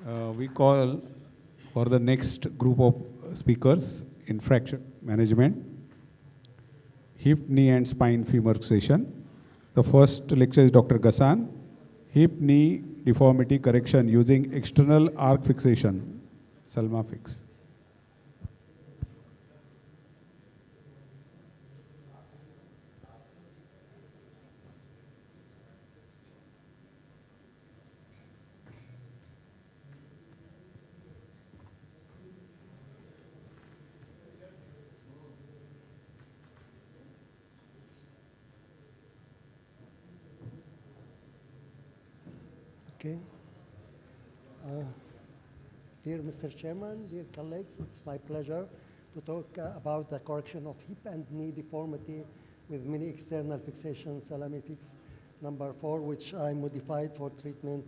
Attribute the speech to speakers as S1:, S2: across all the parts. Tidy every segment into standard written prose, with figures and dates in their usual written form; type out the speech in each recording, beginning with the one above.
S1: We call for the next group of speakers in fracture management, hip, knee, and spine femur session. The first lecture is Dr. Ghassan, hip knee deformity correction using external arc fixation, Salma fix.
S2: Okay. Dear Mr. Chairman, dear colleagues, it's my pleasure to talk about the correction of hip and knee deformity with many external fixation salami fix number 4, which I modified for treatment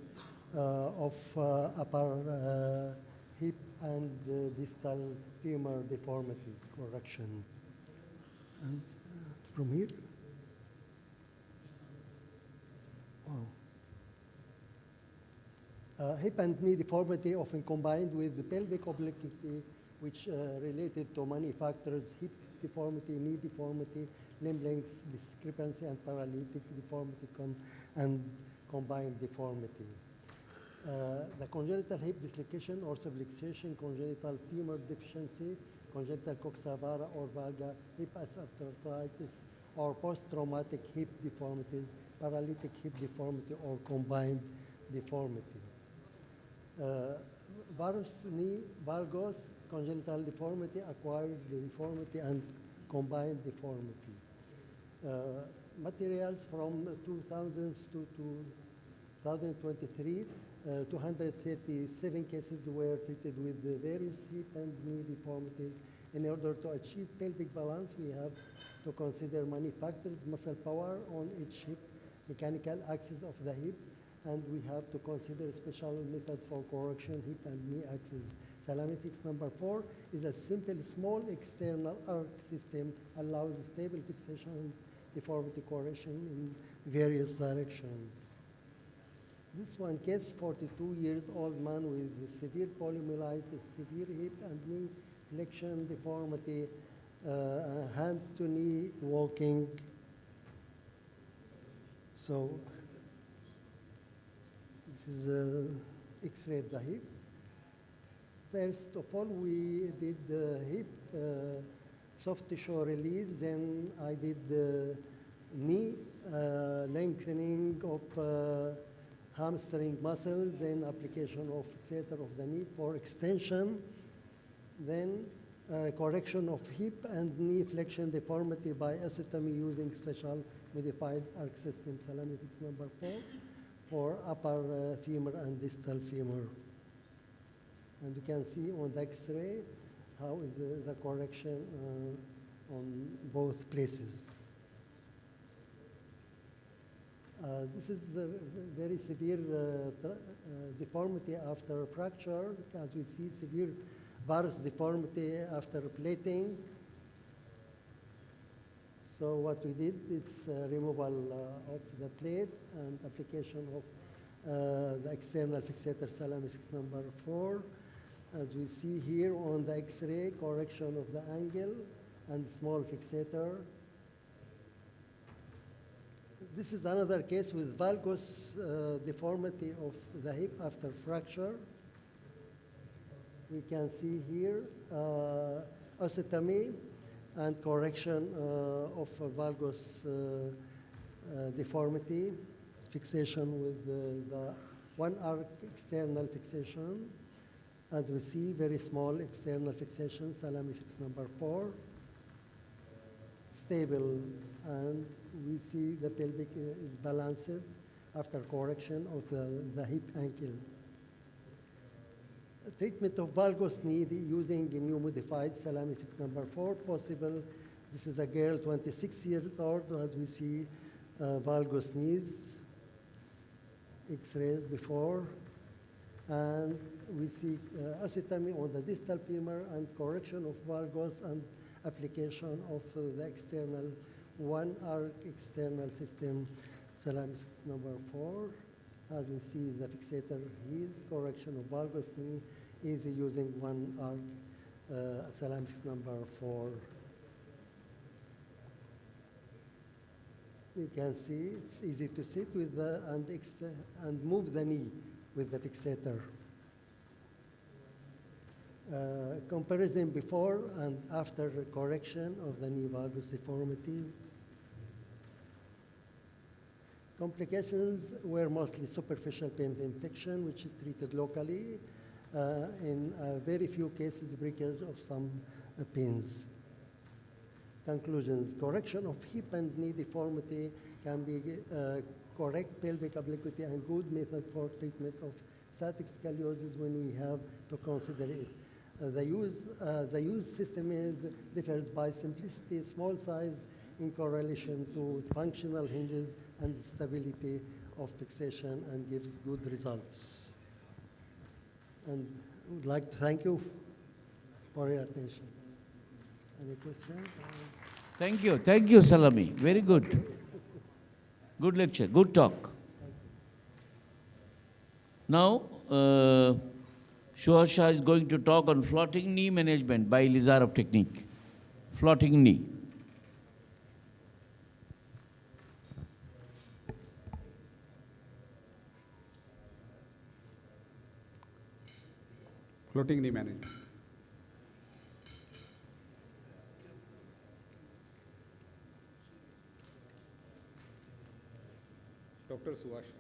S2: of upper hip and distal femur deformity correction. And from here, wow. Hip and knee deformity often combined with the pelvic obliquity, which related to many factors: hip deformity, knee deformity, limb length discrepancy, and paralytic deformity and combined deformity. The congenital hip dislocation or subluxation, congenital femur deficiency, congenital coxavara or valga, hip osteoarthritis, or post-traumatic hip deformities, paralytic hip deformity, or combined deformity. Varus knee, valgus, congenital deformity, acquired deformity, and combined deformity. Materials from 2000 to 2023, 237 cases were treated with the various hip and knee deformities. In order to achieve pelvic balance, we have to consider many factors: muscle power on each hip, mechanical axis of the hip, and we have to consider special methods for correction hip and knee axis. Salami fix number 4 is a simple, small external arc system, allows stable fixation and deformity correction in various directions. This one case, 42 years old man with severe polymyelitis, severe hip and knee flexion deformity, hand to knee walking. So this is the X-ray of the hip. First of all, we did the hip soft tissue release. Then I did the knee lengthening of hamstring muscle. Then application of fixator of the knee for extension. Then correction of hip and knee flexion deformity by osteotomy using special modified arc system, salami fix number 4. For upper femur and distal femur. And you can see on the X-ray how is the correction on both places. This is a very severe deformity after fracture. As we see, severe varus deformity after plating. So what we did is removal of the plate and application of the external fixator, salami fix number 4. As we see here on the X-ray, correction of the angle and small fixator. This is another case with valgus deformity of the hip after fracture. We can see here osteotomy and correction of valgus deformity, fixation with the one arc external fixation. As we see, very small external fixation, salami fix number 4. Stable, and we see the pelvic is balanced after correction of the hip ankle. Treatment of valgus knee using a new modified salami fix number 4 possible. This is a girl, 26 years old, as we see valgus knees, X-rays before, and we see osteotomy on the distal femur and correction of valgus and application of the external one arc external system, salami fix number 4. As we see, the fixator, his correction of valgus knee is using one arc Asamicon number 4. You can see it's easy to sit with the and move the knee with the fixator. Comparison before and after correction of the knee valgus deformity. Complications were mostly superficial pain infection, which is treated locally. In very few cases, breakage of some pins. Conclusions: correction of hip and knee deformity can be correct pelvic obliquity and good method for treatment of static scoliosis when we have to consider it. The use system differs by simplicity, small size in correlation to functional hinges and stability of fixation, and gives good results. And I would like to thank you for your attention. Any questions?
S3: Thank you, Salami. Very good. Good lecture, good talk. Now, Shuhasha is going to talk on floating knee management by Lizarov technique. Floating knee.
S1: Floating knee management. Dr. Suhasha.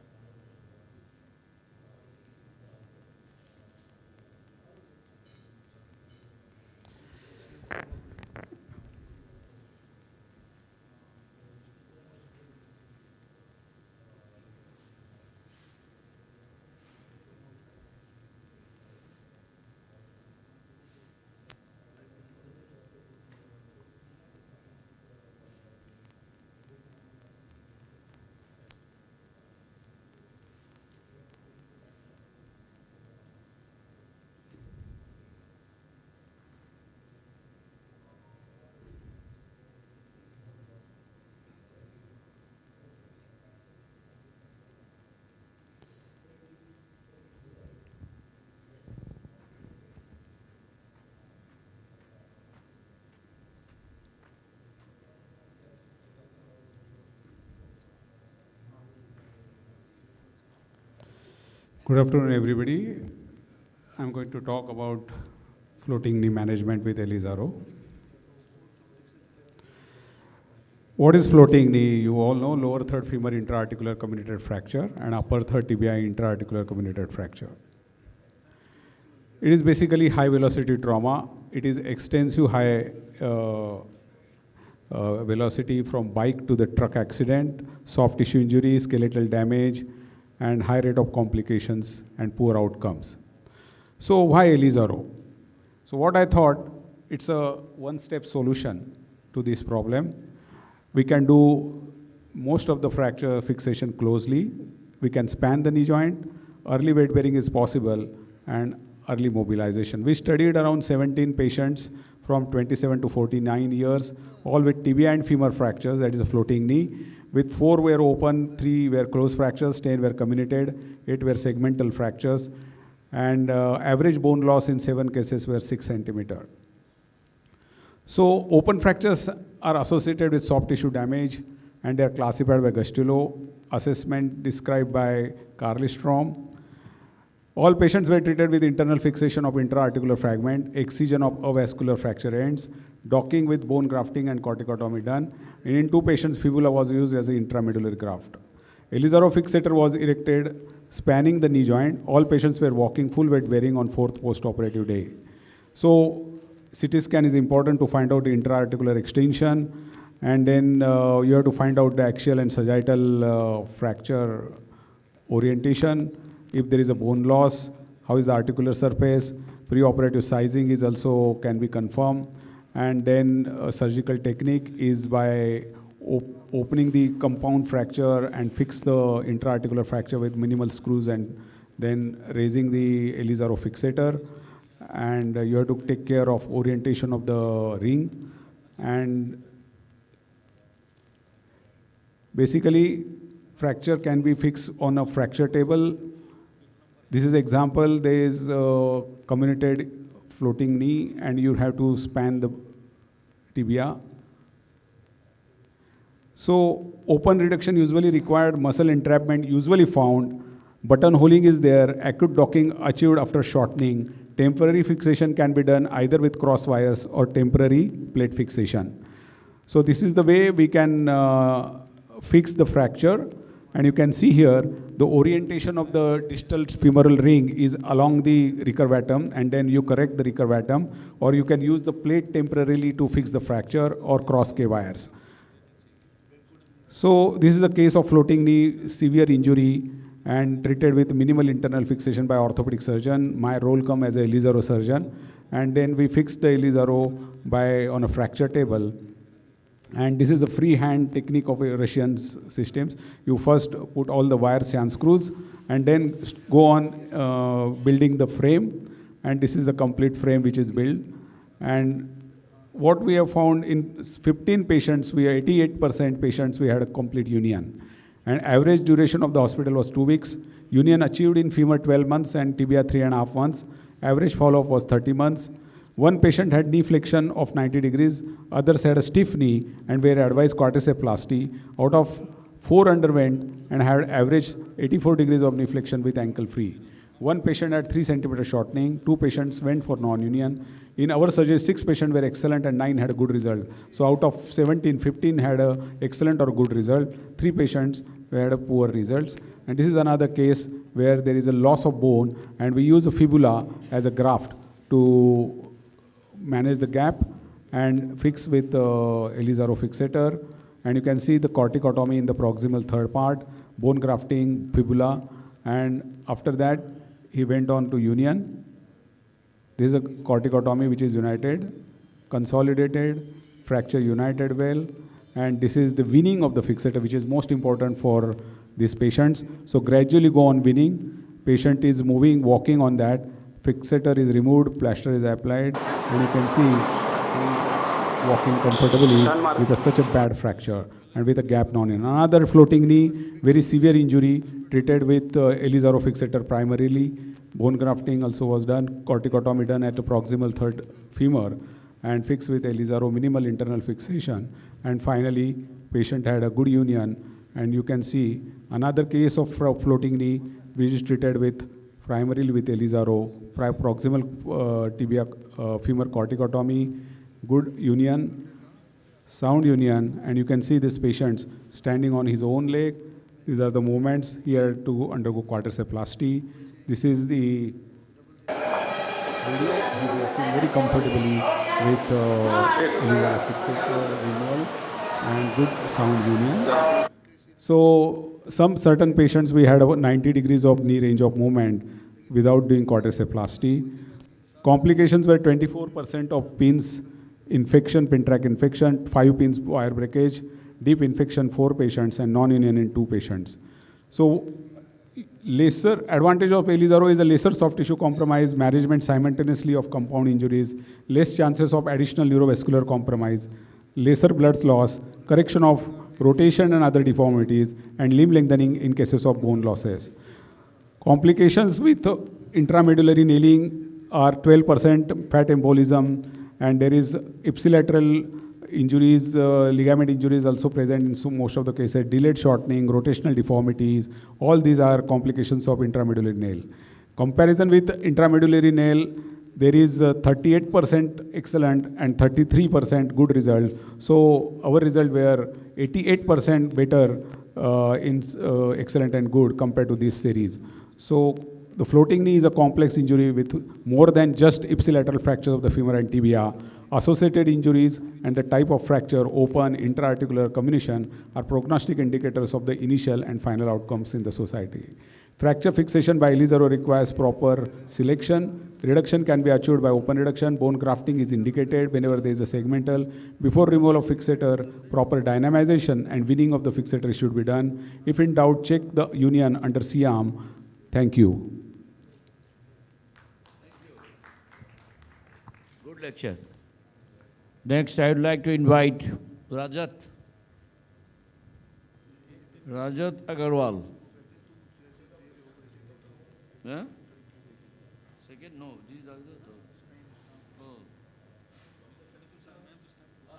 S1: Good afternoon, everybody. I'm going to talk about floating knee management with Elizaro. What is floating knee? You all know lower third femur intra-articular comminuted fracture and upper third tibia intra-articular comminuted fracture. It is basically high velocity trauma. It is extensive high velocity from bike to the truck accident, soft tissue injury, skeletal damage, and high rate of complications and poor outcomes. So why Elizaro? So what I thought, it's a one-step solution to this problem. We can do most of the fracture fixation closely. We can span the knee joint. Early weight bearing is possible, and early mobilization. We studied around 17 patients from 27 to 49 years, all with tibia and femur fractures, that is a floating knee. With 4 were open, 3 were closed fractures, 10 were comminuted, 8 were segmental fractures, and average bone loss in 7 cases were 6 centimeter. So open fractures are associated with soft tissue damage, and they are classified by Gustello, assessment described by Carlstrom. All patients were treated with internal fixation of intra-articular fragment, excision of avascular fracture ends, docking with bone grafting and corticotomy done. And in 2 patients, fibula was used as an intramedullary graft. Elizaro fixator was erected, spanning the knee joint. All patients were walking full weight bearing on 4th post-operative day. So CT scan is important to find out the intra-articular extension, and then you have to find out the axial and sagittal fracture orientation. If there is a bone loss, how is the articular surface? Preoperative sizing is also can be confirmed. And then surgical technique is by opening the compound fracture and fix the intra-articular fracture with minimal screws, and then raising the Elizaro fixator. And you have to take care of orientation of the ring. And basically, fracture can be fixed on a fracture table. This is example, there is a comminuted floating knee and you have to span the tibia. So open reduction usually required muscle entrapment usually found. Buttonholing is there, acute docking achieved after shortening. Temporary fixation can be done either with cross wires or temporary plate fixation. So this is the way we can fix the fracture. And you can see here, the orientation of the distal femoral ring is along the recurvatum, and then you correct the recurvatum, or you can use the plate temporarily to fix the fracture or cross K wires. So this is a case of floating knee, severe injury, and treated with minimal internal fixation by orthopedic surgeon. My role come as a Elizaro surgeon, and then we fixed the Elizaro on a fracture table. And this is a freehand technique of Russian systems. You first put all the wires and screws, and then go on building the frame. And this is the complete frame which is built. And what we have found in 15 patients, 88% patients, we had a complete union. And average duration of the hospital was 2 weeks. Union achieved in femur 12 months and tibia 3.5 months. Average follow-up was 30 months. One patient had knee flexion of 90 degrees. Others had a stiff knee and were advised quadricephaly. Out of 4 underwent and had average 84 degrees of knee flexion with ankle free. One patient had 3 centimeter shortening. 2 patients went for non-union. In our surgery, 6 patients were excellent and 9 had a good result. So out of 17, 15 had a excellent or good result. 3 patients had a poor results. And this is another case where there is a loss of bone, and we use a fibula as a graft to manage the gap and fix with Elizaro fixator. And you can see the corticotomy in the proximal third part, bone grafting, fibula, and after that he went on to union. This is a corticotomy which is united, consolidated, fracture united well, and this is the weaning of the fixator, which is most important for these patients. So gradually go on weaning. Patient is moving, walking on that. Fixator is removed, plaster is applied, and you can see he's walking comfortably with such a bad fracture and with a gap non-union. Another floating knee, very severe injury, treated with Elizaro fixator primarily. Bone grafting also was done, corticotomy done at the proximal third femur, and fixed with Elizaro, minimal internal fixation. And finally, patient had a good union, and you can see another case of floating knee, which is treated with primarily with Elizaro, proximal tibia femur corticotomy, good union, sound union, and you can see this patient standing on his own leg. These are the movements here to undergo quadricephaly. This is the video. He's walking very comfortably with Elizaro fixator removal and good sound union. So some certain patients we had about 90 degrees of knee range of movement without doing quadricephaly. Complications were 24% of pins infection, pin track infection, 5 pins wire breakage, deep infection 4 patients, and non-union in 2 patients. So lesser advantage of Elizaro is a lesser soft tissue compromise, management simultaneously of compound injuries, less chances of additional neurovascular compromise, lesser blood loss, correction of rotation and other deformities, and limb lengthening in cases of bone losses. Complications with intramedullary nailing are 12% fat embolism, and there is ipsilateral injuries, ligament injuries also present in most of the cases, delayed shortening, rotational deformities. All these are complications of intramedullary nail. Comparison with intramedullary nail, there is 38% excellent and 33% good result. So our result were 88% better in excellent and good compared to this series. So the floating knee is a complex injury with more than just ipsilateral fractures of the femur and tibia. Associated injuries and the type of fracture, open, intra-articular comminution, are prognostic indicators of the initial and final outcomes in the society. Fracture fixation by Elizaro requires proper selection. Reduction can be achieved by open reduction. Bone grafting is indicated whenever there is a segmental. Before removal of fixator, proper dynamization and weaning of the fixator should be done. If in doubt, check the union under C-arm. Thank you.
S3: Good lecture. Next, I would like to invite Rajat. Rajat Agarwal. Yeah? Second? No, this is Rajat. Oh.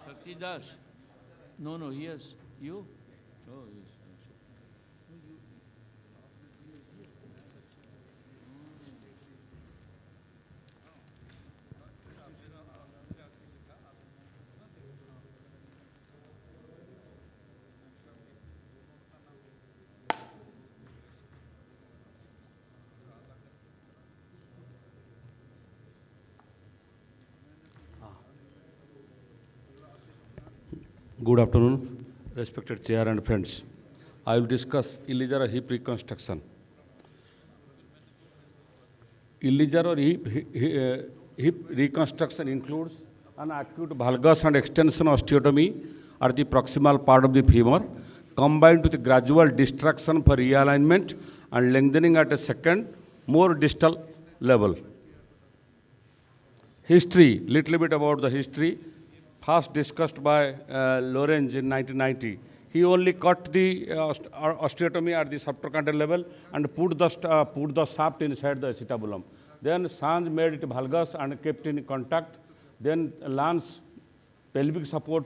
S3: Shakti Das. No, he has. You? Oh, yes.
S4: Good afternoon, respected chair and friends. I will discuss illegal hip reconstruction. Illegal hip reconstruction includes an acute valgus and extension osteotomy at the proximal part of the femur, combined with gradual distraction for realignment and lengthening at a second, more distal level. History, little bit about the history. First discussed by Lorenz in 1990. He only cut the osteotomy at the subtrochanter level and put the shaft inside the acetabulum. Then Sanj made it valgus and kept in contact. Then Lance, pelvic support.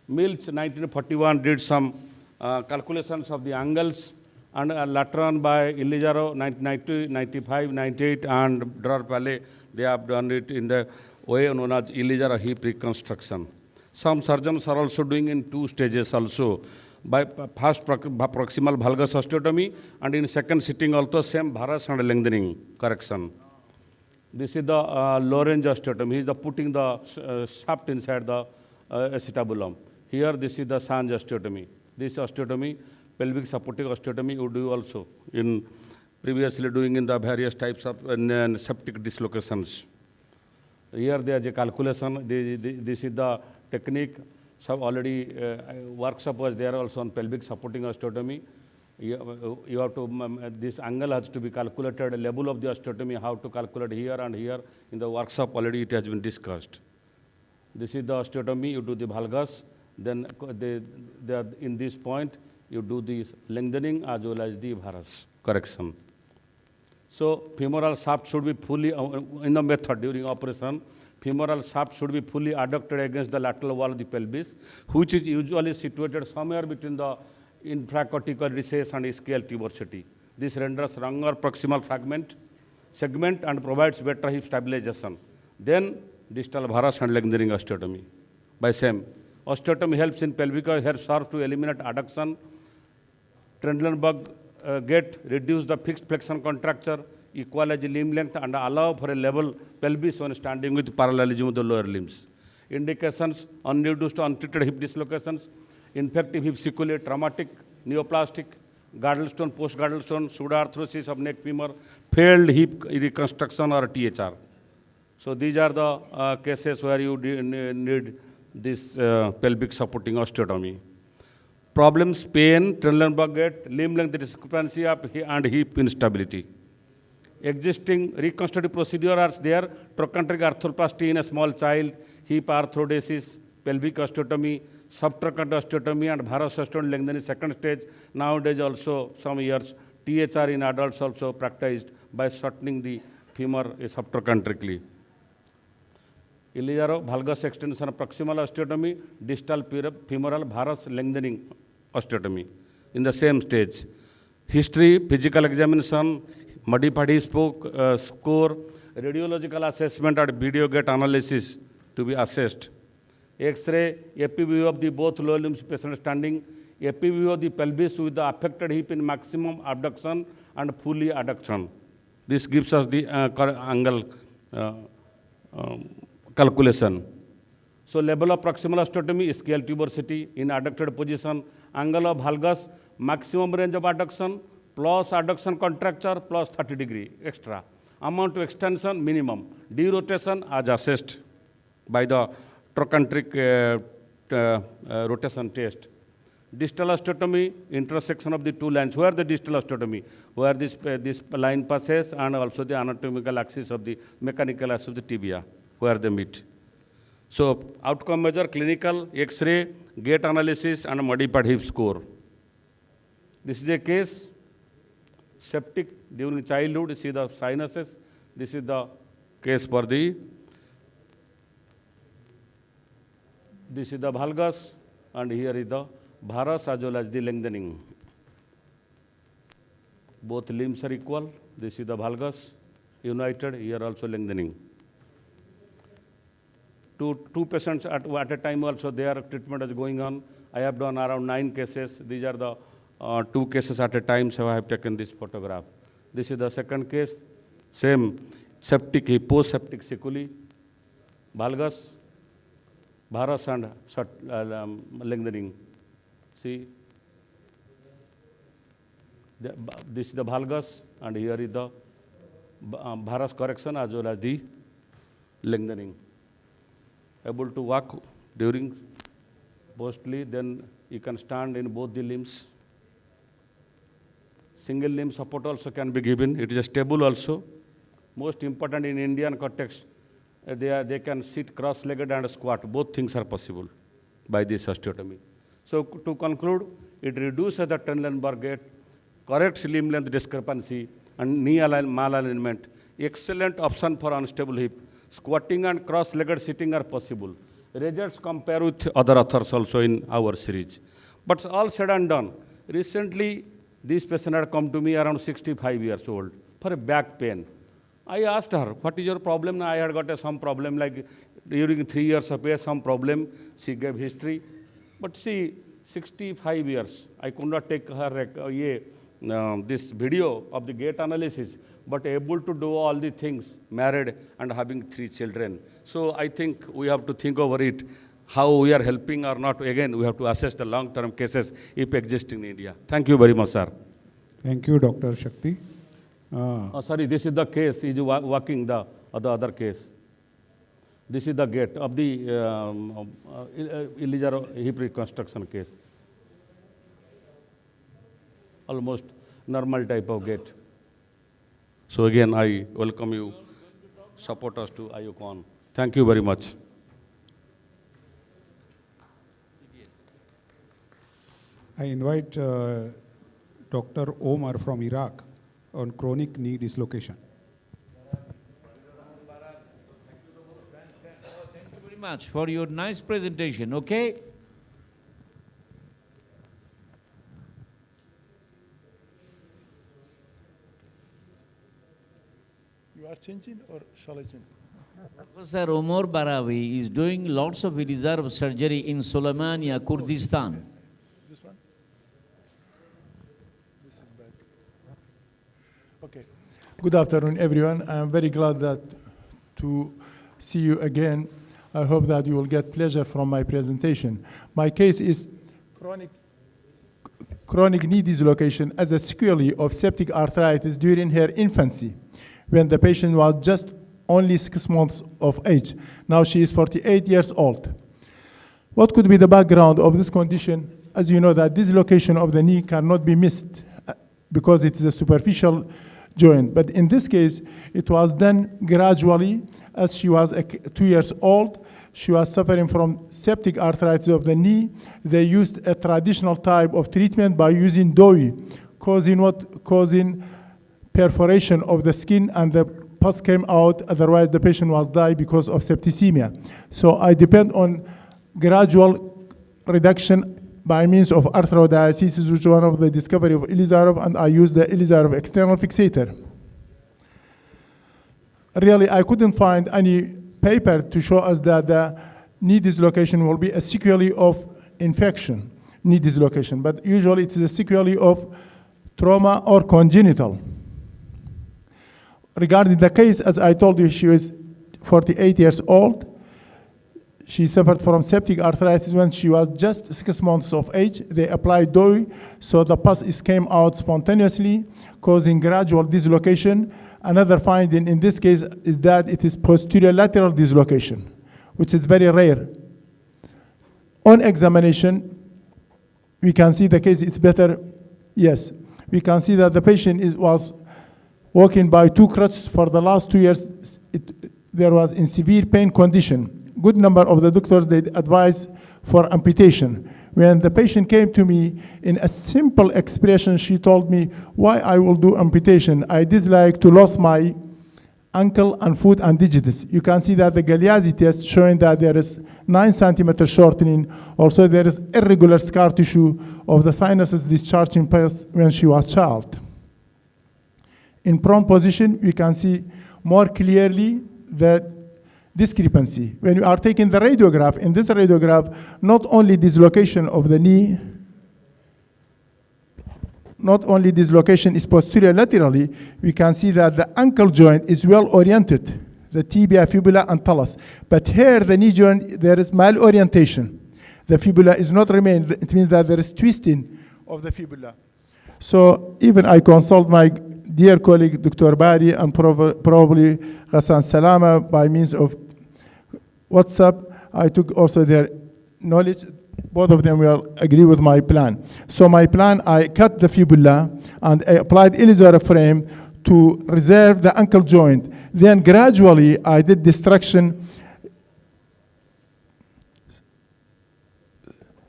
S4: Milch, 1941, did some calculations of the angles, and later on by Illijaro, 1990, 95, 98, and Drar Palais, they have done it in the way known as Illijaro hip reconstruction. Some surgeons are also doing in 2 stages also. By first proximal valgus osteotomy, and in second sitting also same varus and lengthening correction. This is the Lorenz osteotomy. He is putting the shaft inside the acetabulum. Here this is the Sanj osteotomy. This osteotomy, pelvic supporting osteotomy, you do also in previously doing in the various types of septic dislocations. Here there is a calculation. This is the technique. So already workshop was there also on pelvic supporting osteotomy. You have to, this angle has to be calculated, level of the osteotomy, how to calculate here and here. In the workshop already it has been discussed. This is the osteotomy, you do the valgus, then in this point, you do this lengthening as well as the varus correction. So femoral shaft should be fully, in the method during operation, femoral shaft should be fully adducted against the lateral wall of the pelvis, which is usually situated somewhere between the infracortical recess and ischial tuberosity. This renders longer proximal segment and provides better hip stabilization. Then distal varus and lengthening osteotomy. By same, osteotomy helps in pelvic hair serves to eliminate adduction. Trendelenburg gait reduce the fixed flexion contracture, equalize limb length, and allow for a level pelvis when standing with parallelism with the lower limbs. Indications: unreduced untreated hip dislocations, infective hip sequelae, traumatic, neoplastic, girdle stone, post-girdle stone, pseudoarthrosis of neck femur, failed hip reconstruction or THR. So these are the cases where you need this pelvic supporting osteotomy. Problems: pain, Trendelenburg gait, limb length discrepancy and hip instability. Existing reconstructive procedure are there: trochanteric arthroplasty in a small child, hip arthrodesis, pelvic osteotomy, subtrochanter osteotomy, and varus osteotomy lengthening second stage. Nowadays also some years THR in adults also practiced by shortening the femur subtrochanterically. Illijaro valgus extension proximal osteotomy, distal femoral varus lengthening osteotomy in the same stage. History, physical examination, modified hip score, radiological assessment and video gait analysis to be assessed. X-ray, FPV of the both lower limbs patient standing, FPV of the pelvis with the affected hip in maximum abduction and fully adduction. This gives us the angle calculation. So level of proximal osteotomy, ischial tuberosity in adducted position, angle of valgus, maximum range of adduction, plus adduction contracture plus 30 degree extra. Amount to extension minimum. Derotation as assessed by the trochanteric rotation test. Distal osteotomy, intersection of the two lines. Where the distal osteotomy? Where this line passes and also the anatomical axis of the mechanical axis of the tibia, where they meet. So outcome measure: clinical, X-ray, gait analysis, and modified hip score. This is a case, septic during childhood, see the sinuses. This is the case for the, this is the valgus, and here is the varus as well as the lengthening. Both limbs are equal. This is the valgus, united, here also lengthening. Two patients at a time also, their treatment is going on. I have done around 9 cases. These are the 2 cases at a time, so I have taken this photograph. This is the second case, same septic, post-septic sequelae, valgus, varus and lengthening. See, this is the valgus, and here is the varus correction as well as the lengthening. Able to walk during mostly, then you can stand in both the limbs. Single limb support also can be given. It is stable also. Most important in Indian context, they can sit cross-legged and squat. Both things are possible by this osteotomy. So to conclude, it reduces the Trendelenburg gait, corrects limb length discrepancy and knee malalignment. Excellent option for unstable hip. Squatting and cross-legged sitting are possible. Results compare with other authors also in our series. But all said and done, recently this patient had come to me around 65 years old for a back pain. I asked her, what is your problem? I had got some problem like during 3 years of age, some problem. She gave history. But see, 65 years, I could not take her this video of the gait analysis, but able to do all the things, married and having 3 children. So I think we have to think over it, how we are helping or not. Again, we have to assess the long-term cases if exist in India. Thank you very much, sir.
S1: Thank you, Dr. Shakti.
S4: Sorry, this is the case, is walking the other case. This is the gait of the iliac hip reconstruction case. Almost normal type of gait. So again, I welcome you, support us to Asamicon. Thank you very much.
S1: I invite Dr. Omar from Iraq on chronic knee dislocation.
S3: Thank you very much for your nice presentation, okay?
S5: You are changing or shall I change?
S3: Professor Omar Barawi is doing lots of reserve surgery in Soleimania, Kurdistan.
S5: This one? This is back. Okay. Good afternoon, everyone. I am very glad to see you again. I hope that you will get pleasure from my presentation. My case is chronic knee dislocation as a sequelae of septic arthritis during her infancy, when the patient was just only 6 months of age. Now she is 48 years old. What could be the background of this condition? As you know, that dislocation of the knee cannot be missed because it is a superficial joint. But in this case, it was done gradually. As she was 2 years old, she was suffering from septic arthritis of the knee. They used a traditional type of treatment by using dye, causing perforation of the skin, and the pus came out. Otherwise, the patient was died because of septicemia. So I depend on gradual reduction by means of arthrodiastasis, which is one of the discovery of Elizarov, and I use the Elizarov external fixator. Really, I couldn't find any paper to show us that the knee dislocation will be a sequelae of infection, knee dislocation, but usually it is a sequelae of trauma or congenital. Regarding the case, as I told you, she was 48 years old. She suffered from septic arthritis when she was just 6 months of age. They applied dye, so the pus came out spontaneously, causing gradual dislocation. Another finding in this case is that it is posterior lateral dislocation, which is very rare. On examination, we can see the case is better. Yes, we can see that the patient was walking by 2 crutches for the last 2 years. There was in severe pain condition. Good number of the doctors, they advise for amputation. When the patient came to me, in a simple expression, she told me, why I will do amputation? I dislike to lose my ankle and foot and digits. You can see that the Galeazzi test showing that there is 9 centimeter shortening. Also, there is irregular scar tissue of the sinuses discharging pus when she was child. In prone position, we can see more clearly the discrepancy. When you are taking the radiograph, in this radiograph, not only dislocation of the knee, not only dislocation is posterior laterally, we can see that the ankle joint is well oriented, the tibia, fibula, and talus. But here, the knee joint, there is malorientation. The fibula is not remained. It means that there is twisting of the fibula. So even I consult my dear colleague, Dr. Bari, and probably Ghassan Salama by means of WhatsApp. I took also their knowledge. Both of them will agree with my plan. So my plan, I cut the fibula and I applied ilisoral frame to reserve the ankle joint. Then gradually I did destruction.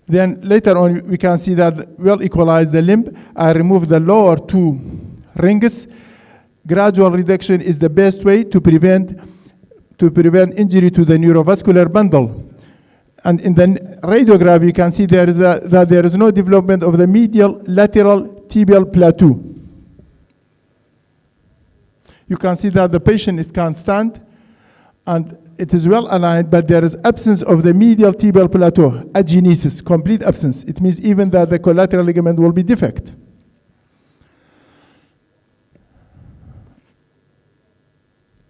S5: Then later on we can see that well equalized the limb. I removed the lower 2 rings. Gradual reduction is the best way to prevent injury to the neurovascular bundle. And in the radiograph, you can see that there is no development of the medial lateral tibial plateau. You can see that the patient is constant and it is well aligned, but there is absence of the medial tibial plateau, agenesis, complete absence. It means even that the collateral ligament will be defect.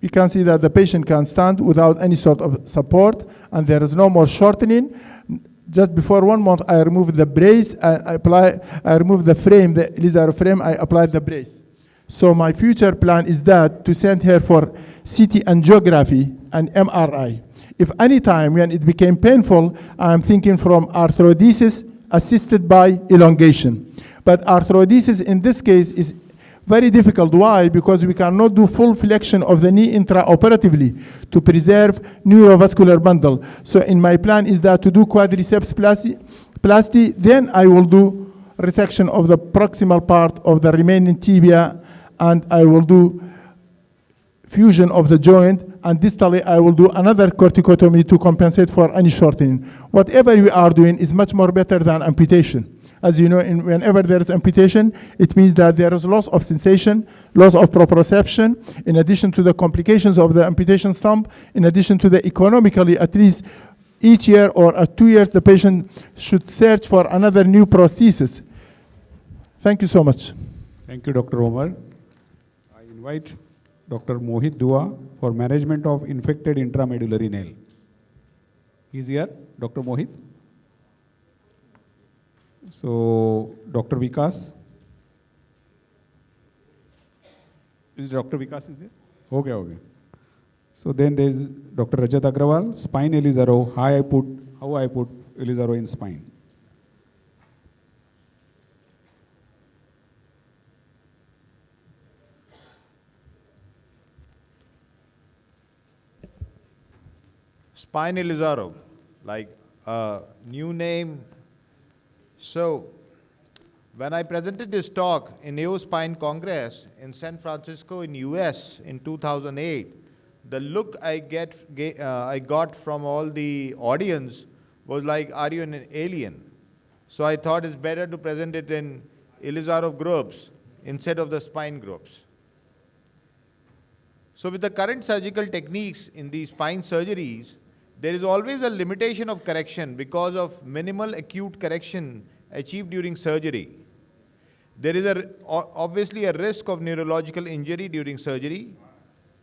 S5: You can see that the patient can stand without any sort of support, and there is no more shortening. Just before 1 month, I removed the brace, I removed the frame, the ilisoral frame, I applied the brace. So my future plan is that to send her for CT angiography and MRI. If any time when it became painful, I'm thinking from arthrodesis assisted by elongation. But arthrodesis in this case is very difficult. Why? Because we cannot do full flexion of the knee intraoperatively to preserve neurovascular bundle. So in my plan is that to do quadriceps plasty, then I will do resection of the proximal part of the remaining tibia, and I will do fusion of the joint, and distally I will do another corticotomy to compensate for any shortening. Whatever we are doing is much more better than amputation. As you know, whenever there is amputation, it means that there is loss of sensation, loss of proprioception, in addition to the complications of the amputation stump, in addition to the economically, at least each year or at 2 years, the patient should search for another new prosthesis. Thank you so much.
S1: Thank you, Dr. Omar. I invite Dr. Mohit Dua for management of infected intramedullary nail. He's here, Dr. Mohit. So, Dr. Vikas. Is Dr. Vikas is there? Okay, okay. So then there is Dr. Rajat Agrawal, spine Elizaro, how I put Elizaro in spine.
S6: Spine Elizaro, like a new name. So, when I presented this talk in AO Spine Congress in San Francisco in US in 2008, the look I got from all the audience was like, are you an alien? So I thought it's better to present it in Elizarov groups instead of the spine groups. So with the current surgical techniques in the spine surgeries, there is always a limitation of correction because of minimal acute correction achieved during surgery. There is obviously a risk of neurological injury during surgery.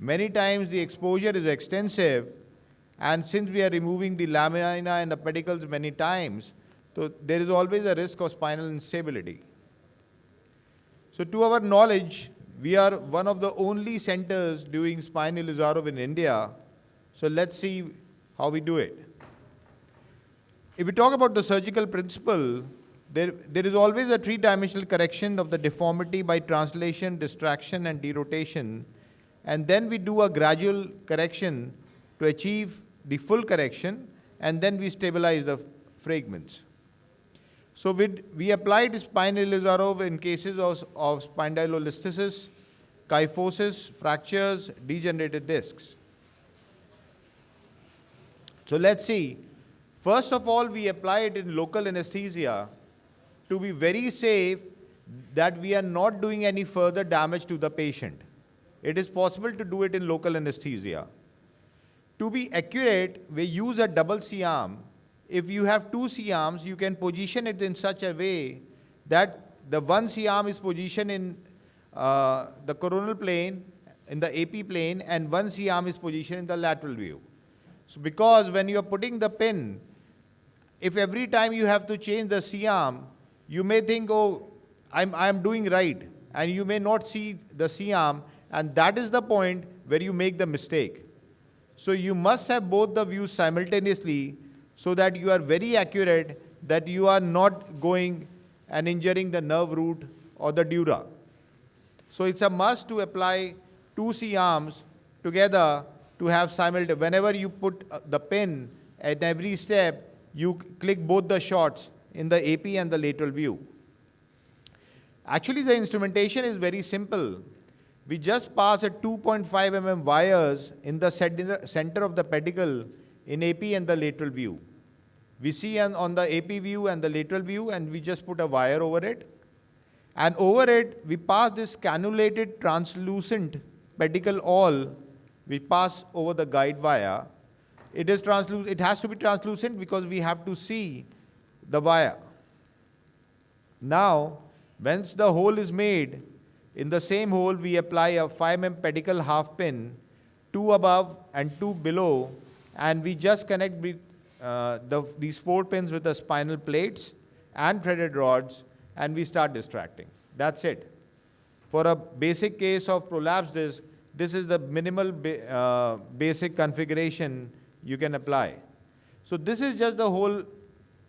S6: Many times the exposure is extensive, and since we are removing the lamina and the pedicles many times, so there is always a risk of spinal instability. So to our knowledge, we are one of the only centers doing spine Elizarov in India. So let's see how we do it. If we talk about the surgical principle, there is always a three-dimensional correction of the deformity by translation, distraction, and derotation. And then we do a gradual correction to achieve the full correction, and then we stabilize the fragments. So we applied spinal Ilizarov in cases of spondylolisthesis, kyphosis, fractures, degenerated discs. So let's see. First of all, we apply it in local anesthesia to be very safe that we are not doing any further damage to the patient. It is possible to do it in local anesthesia. To be accurate, we use a double C-arm. If you have two C-arms, you can position it in such a way that the one C-arm is positioned in the coronal plane, in the AP plane, and one C-arm is positioned in the lateral view. So because when you are putting the pin, if every time you have to change the C-arm, you may think, oh, I'm doing right, and you may not see the C-arm, and that is the point where you make the mistake. So you must have both the views simultaneously so that you are very accurate, that you are not going and injuring the nerve root or the dura. So it's a must to apply two C-arms together to have simultaneous. Whenever you put the pin at every step, you click both the shots in the AP and the lateral view. Actually, the instrumentation is very simple. We just pass a 2.5 mm wires in the center of the pedicle in AP and the lateral view. We see on the AP view and the lateral view, and we just put a wire over it. And over it, we pass this cannulated translucent pedicle awl. We pass over the guide wire. It is translucent. It has to be translucent because we have to see the wire. Now, once the hole is made, in the same hole we apply a 5 mm pedicle half pin, 2 above and 2 below, and we just connect these 4 pins with the spinal plates and threaded rods, and we start distracting. That's it. For a basic case of prolapsed disc, this is the minimal basic configuration you can apply. So this is just the whole,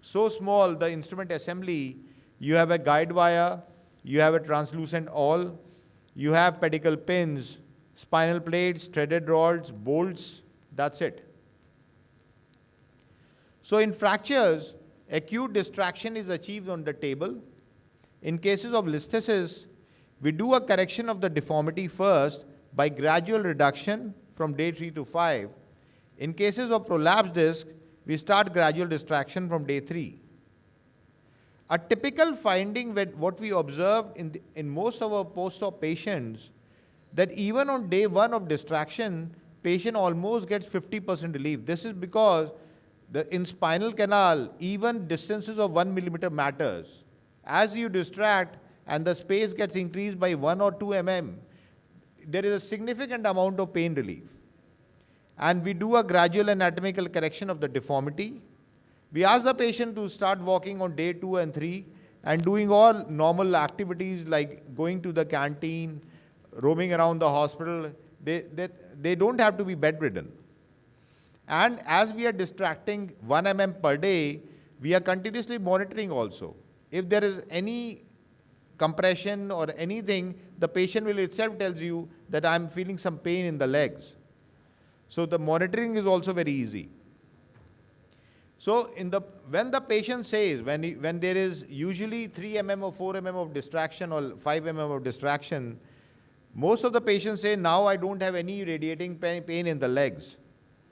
S6: so small, the instrument assembly. You have a guide wire, you have a translucent awl, you have pedicle pins, spinal plates, threaded rods, bolts, that's it. So in fractures, acute distraction is achieved on the table. In cases of listhesis, we do a correction of the deformity first by gradual reduction from day 3 to 5. In cases of prolapsed disc, we start gradual distraction from day 3. A typical finding with what we observed in most of our post-op patients, that even on day 1 of distraction, patient almost gets 50% relief. This is because in spinal canal, even distances of 1 millimeter matters. As you distract and the space gets increased by 1 or 2 mm, there is a significant amount of pain relief. And we do a gradual anatomical correction of the deformity. We ask the patient to start walking on day 2 and 3 and doing all normal activities like going to the canteen, roaming around the hospital. They don't have to be bedridden. And as we are distracting 1 mm per day, we are continuously monitoring also. If there is any compression or anything, the patient will itself tells you that I'm feeling some pain in the legs. So the monitoring is also very easy. So when the patient says, when there is usually 3 mm or 4 mm of distraction or 5 mm of distraction, most of the patients say, now I don't have any radiating pain in the legs.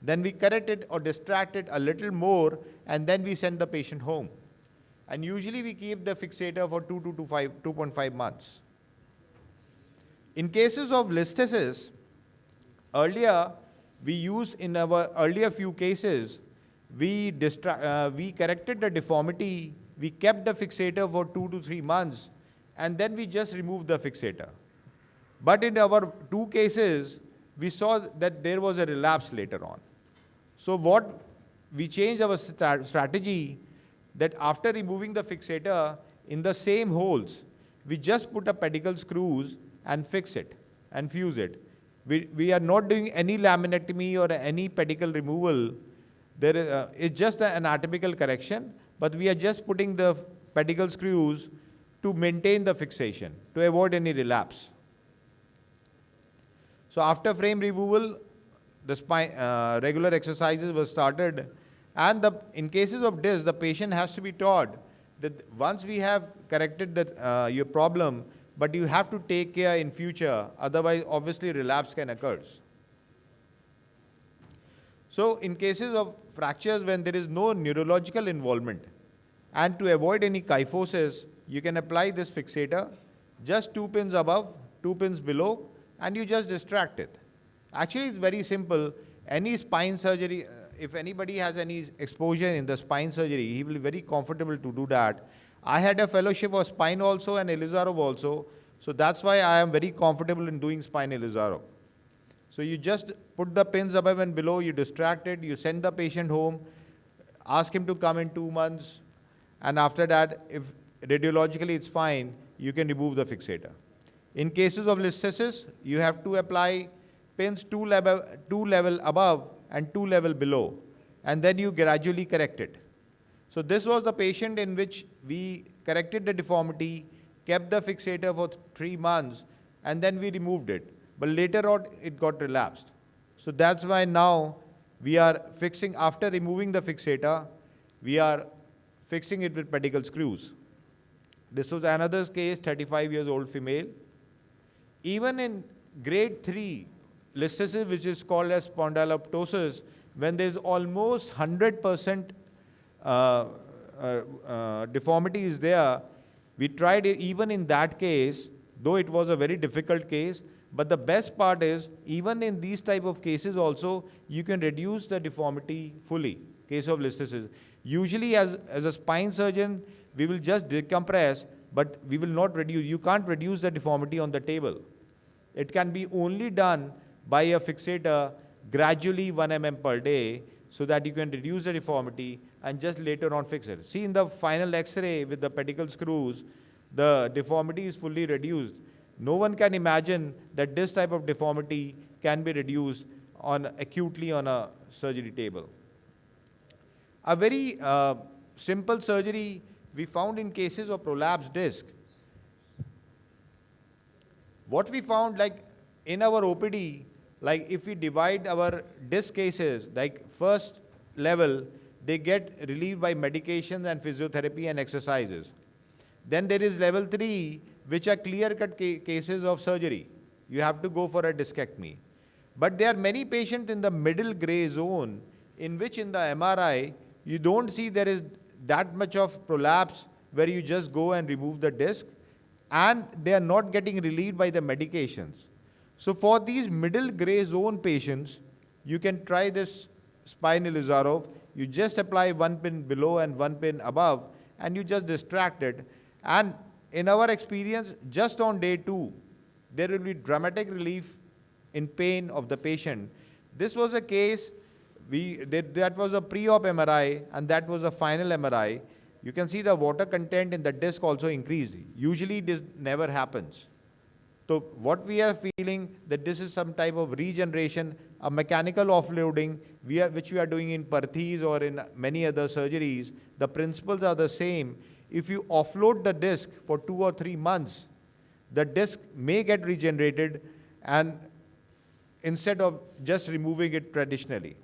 S6: Then we correct it or distract it a little more, and then we send the patient home. And usually we keep the fixator for 2.5 months. In cases of listhesis, earlier we used in our earlier few cases, we corrected the deformity, we kept the fixator for 2 to 3 months, and then we just removed the fixator. But in our 2 cases, we saw that there was a relapse later on. So what we changed our strategy, that after removing the fixator, in the same holes, we just put a pedicle screws and fix it and fuse it. We are not doing any laminectomy or any pedicle removal. It's just an anatomical correction, but we are just putting the pedicle screws to maintain the fixation, to avoid any relapse. So after frame removal, the regular exercises were started, and in cases of disc, the patient has to be taught that once we have corrected your problem, but you have to take care in future, otherwise obviously relapse can occur. So in cases of fractures when there is no neurological involvement, and to avoid any kyphosis, you can apply this fixator, just 2 pins above, 2 pins below, and you just distract it. Actually, it's very simple. Any spine surgery, if anybody has any exposure in the spine surgery, he will be very comfortable to do that. I had a fellowship of spine also and Elizarov also, so that's why I am very comfortable in doing spine Elizarov. So you just put the pins above and below, you distract it, you send the patient home, ask him to come in 2 months, and after that, if radiologically it's fine, you can remove the fixator. In cases of listhesis, you have to apply pins 2 level above and 2 level below, and then you gradually correct it. So this was the patient in which we corrected the deformity, kept the fixator for 3 months, and then we removed it. But later on, it got relapsed. So that's why now we are fixing, after removing the fixator, we are fixing it with pedicle screws. This was another case, 35 years old female. Even in grade 3 listhesis, which is called as spondyloptosis, when there is almost 100% deformity is there, we tried it even in that case, though it was a very difficult case. But the best part is, even in these type of cases also, you can reduce the deformity fully, case of listhesis. Usually as a spine surgeon, we will just decompress, but we will not reduce. You can't reduce the deformity on the table. It can be only done by a fixator gradually 1 mm per day, so that you can reduce the deformity and just later on fix it. See, in the final X-ray with the pedicle screws, the deformity is fully reduced. No one can imagine that this type of deformity can be reduced acutely on a surgery table. A very simple surgery we found in cases of prolapsed disc. What we found, like in our OPD, like if we divide our disc cases, like first level, they get relieved by medications and physiotherapy and exercises. Then there is level 3, which are clear-cut cases of surgery. You have to go for a discectomy. But there are many patients in the middle gray zone, in which in the MRI, you don't see there is that much of prolapse where you just go and remove the disc, and they are not getting relieved by the medications. So for these middle gray zone patients, you can try this spine Elizarov. You just apply 1 pin below and 1 pin above, and you just distract it. And in our experience, just on day 2, there will be dramatic relief in pain of the patient. This was a case, that was a pre-op MRI, and that was a final MRI. You can see the water content in the disc also increased. Usually this never happens. So what we are feeling that this is some type of regeneration, a mechanical offloading, which we are doing in Perthes or in many other surgeries. The principles are the same. If you offload the disc for 2 or 3 months, the disc may get regenerated, and instead of just removing it traditionally.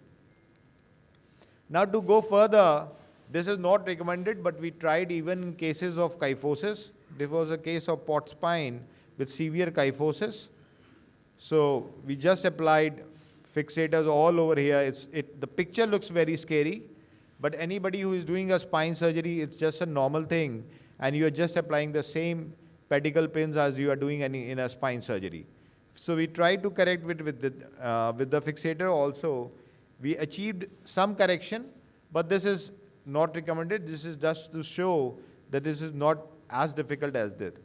S6: Now to go further, this is not recommended, but we tried even in cases of kyphosis. There was a case of pot spine with severe kyphosis. So we just applied fixators all over here. The picture looks very scary, but anybody who is doing a spine surgery, it's just a normal thing, and you are just applying the same pedicle pins as you are doing in a spine surgery. So we tried to correct with the fixator also. We achieved some correction, but this is not recommended. This is just to show that this is not as difficult as that.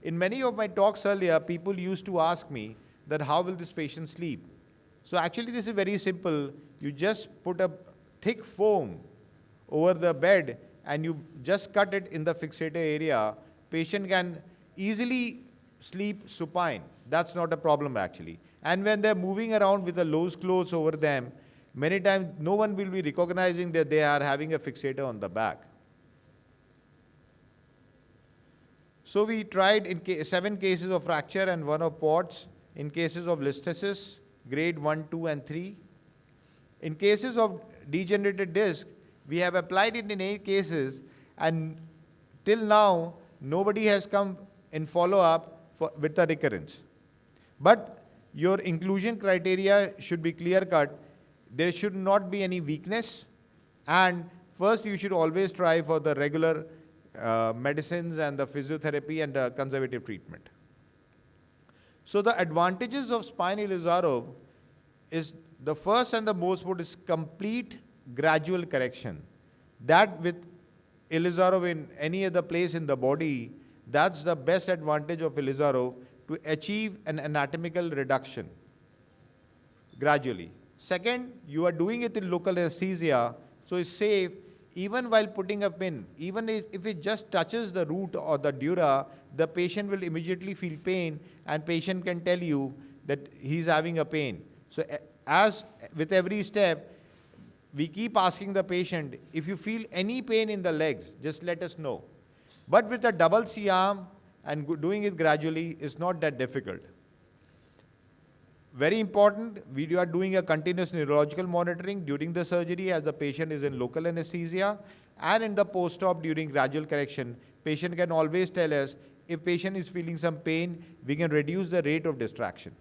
S6: In many of my talks earlier, people used to ask me that how will this patient sleep? So actually this is very simple. You just put a thick foam over the bed and you just cut it in the fixator area. Patient can easily sleep supine. That's not a problem actually. And when they're moving around with the loose clothes over them, many times no one will be recognizing that they are having a fixator on the back. So we tried in 7 cases of fracture and 1 of POTS, in cases of listhesis, grade 1, 2, and 3. In cases of degenerated disc, we have applied it in 8 cases, and till now, nobody has come in follow-up with a recurrence. But your inclusion criteria should be clear-cut. There should not be any weakness. And first, you should always try for the regular medicines and the physiotherapy and the conservative treatment. So the advantages of spine Ilizarov is the first and the most important is complete gradual correction. That with Ilizarov in any other place in the body, that's the best advantage of Ilizarov to achieve an anatomical reduction gradually. Second, you are doing it in local anesthesia, so it's safe even while putting a pin. Even if it just touches the root or the dura, the patient will immediately feel pain and patient can tell you that he's having a pain. So as with every step, we keep asking the patient, if you feel any pain in the legs, just let us know. But with a double C-arm and doing it gradually is not that difficult. Very important, we are doing a continuous neurological monitoring during the surgery as the patient is in local anesthesia, and in the post-op during gradual correction, patient can always tell us if patient is feeling some pain, we can reduce the rate of distraction.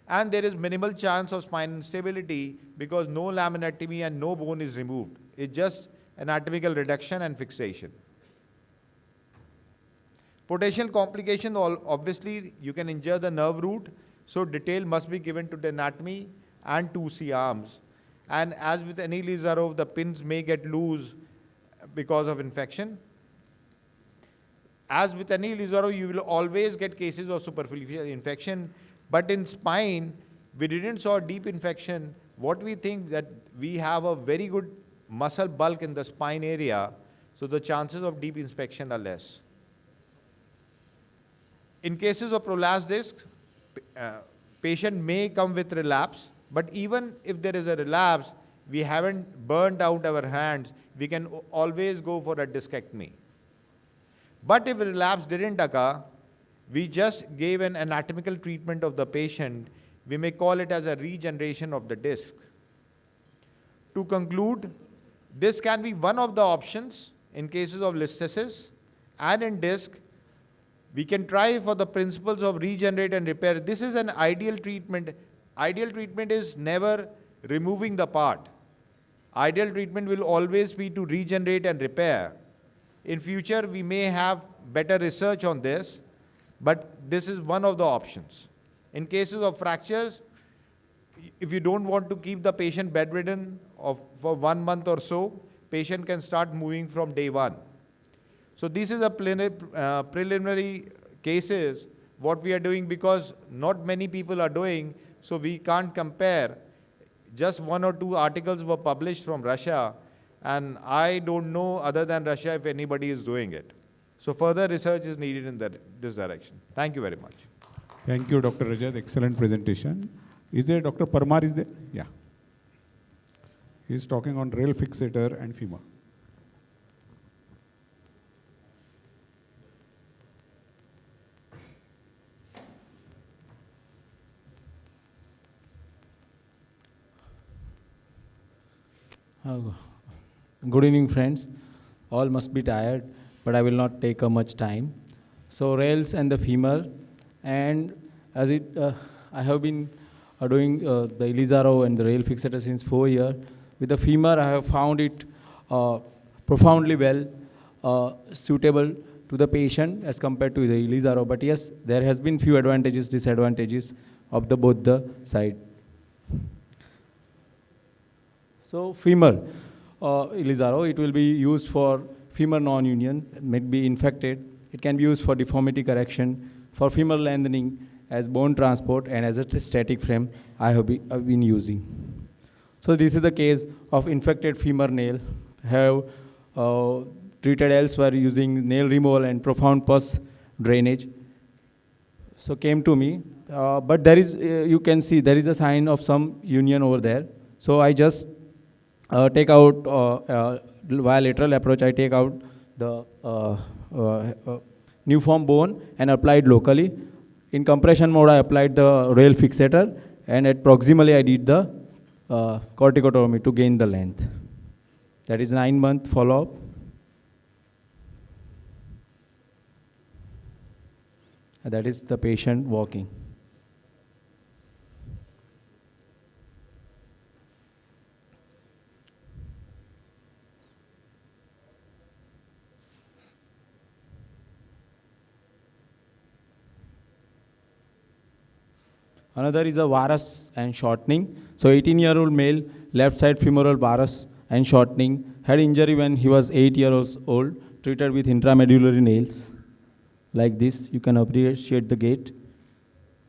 S6: And there is minimal chance of spine instability because no laminectomy and no bone is removed. It's just anatomical reduction and fixation. Potential complication, obviously you can injure the nerve root, so detail must be given to the anatomy and 2 C-arms. And as with any Ilizarov, the pins may get loose because of infection. As with any Ilizarov, you will always get cases of superficial infection, but in spine, we didn't saw deep infection. What we think that we have a very good muscle bulk in the spine area, so the chances of deep inspection are less. In cases of prolapsed disc, patient may come with relapse, but even if there is a relapse, we haven't burned out our hands, we can always go for a discectomy. But if a relapse didn't occur, we just gave an anatomical treatment of the patient, we may call it as a regeneration of the disc. To conclude, this can be one of the options in cases of listhesis, and in disc, we can try for the principles of regenerate and repair. This is an ideal treatment. Ideal treatment is never removing the part. Ideal treatment will always be to regenerate and repair. In future, we may have better research on this, but this is one of the options. In cases of fractures, if you don't want to keep the patient bedridden for 1 month or so, patient can start moving from day 1. So this is a preliminary cases, what we are doing, because not many people are doing, so we can't compare. Just 1 or 2 articles were published from Russia, and I don't know other than Russia if anybody is doing it. So further research is needed in this direction. Thank you very much.
S1: Thank you, Dr. Rajat. Excellent presentation. Is there Dr. Parmar? Is there? Yeah. He's talking on rail fixator and femur.
S7: Good evening, friends. All must be tired, but I will not take much time. So rails and the femur, and as I have been doing the Ilizarov and the rail fixator since 4 years. With the femur, I have found it profoundly well suitable to the patient as compared to the Ilizarov. But yes, there has been few advantages, disadvantages of both the side. So femur, Ilizarov, it will be used for femur non-union, may be infected. It can be used for deformity correction, for femur lengthening, as bone transport, and as a static frame I have been using. So this is the case of infected femur nail. Have treated elsewhere using nail removal and profound pus drainage. So came to me, but there is, you can see there is a sign of some union over there. So I just take out, via lateral approach, I take out the new form bone and applied locally. In compression mode, I applied the rail fixator, and at proximally, I did the corticotomy to gain the length. That is 9-month follow-up. That is the patient walking. Another is a varus and shortening. So 18-year-old male, left side femoral varus and shortening, had injury when he was 8 years old, treated with intramedullary nails. Like this, you can appreciate the gait.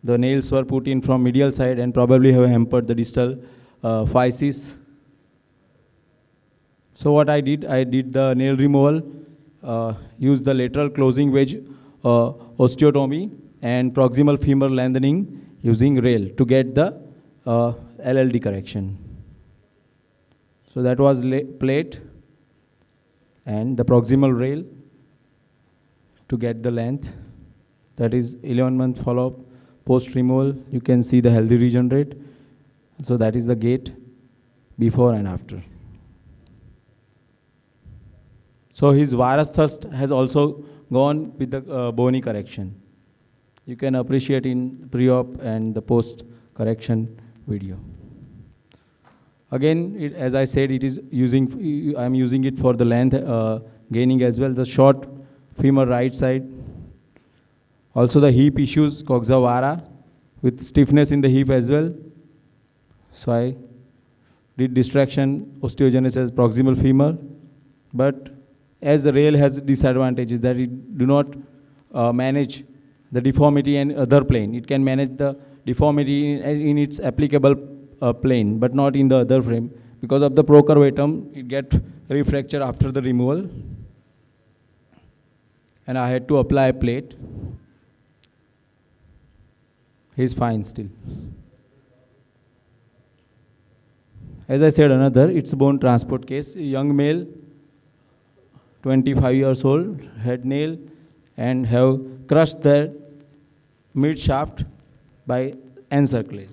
S7: The nails were put in from medial side and probably have hampered the distal physis. So what I did the nail removal, used the lateral closing wedge osteotomy and proximal femur lengthening using rail to get the LLD correction. So that was plate and the proximal rail to get the length. That is 11-month follow-up. Post-removal, you can see the healthy region rate. So that is the gait before and after. So his varus thrust has also gone with the bony correction. You can appreciate in pre-op and the post-correction video. Again, as I said, I'm using it for the length gaining as well. The short femur right side. Also the hip issues, coxa vara, with stiffness in the hip as well. So I did distraction, osteogenesis, proximal femur. But as the rail has disadvantages that it do not manage the deformity and other plane. It can manage the deformity in its applicable plane, but not in the other frame. Because of the procurvatum, it get refracture after the removal. And I had to apply a plate. He's fine still. As I said, it's a bone transport case. A young male, 25 years old, had nail and have crushed their mid shaft by encirclage,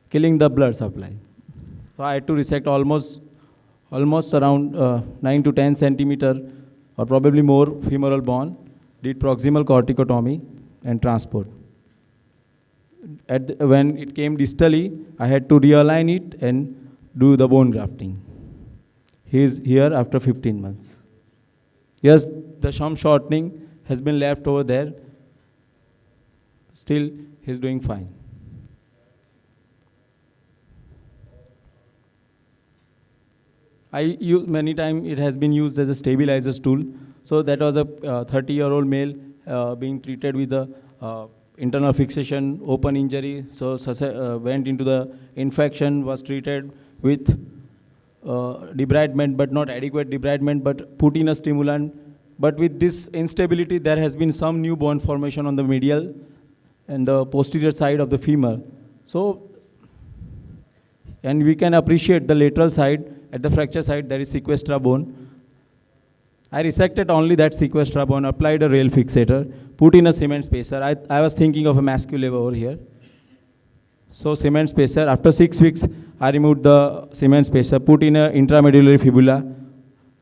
S7: killing the blood supply. So I had to resect almost around 9 to 10 centimeter or probably more femoral bone, did proximal corticotomy and transport. When it came distally, I had to realign it and do the bone grafting. He is here after 15 months. Yes, the some shortening has been left over there. Still, he's doing fine. Many times it has been used as a stabilizer tool. So that was a 30-year-old male being treated with a internal fixation, open injury. So went into the infection, was treated with debridement, but not adequate debridement, but put in a stimulant. But with this instability, there has been some new bone formation on the medial and the posterior side of the femur. So, and we can appreciate the lateral side, at the fracture side, there is sequestra bone. I resected only that sequestra bone, applied a rail fixator, put in a cement spacer. I was thinking of a masculine over here. So cement spacer, after 6 weeks, I removed the cement spacer, put in a intramedullary fibula,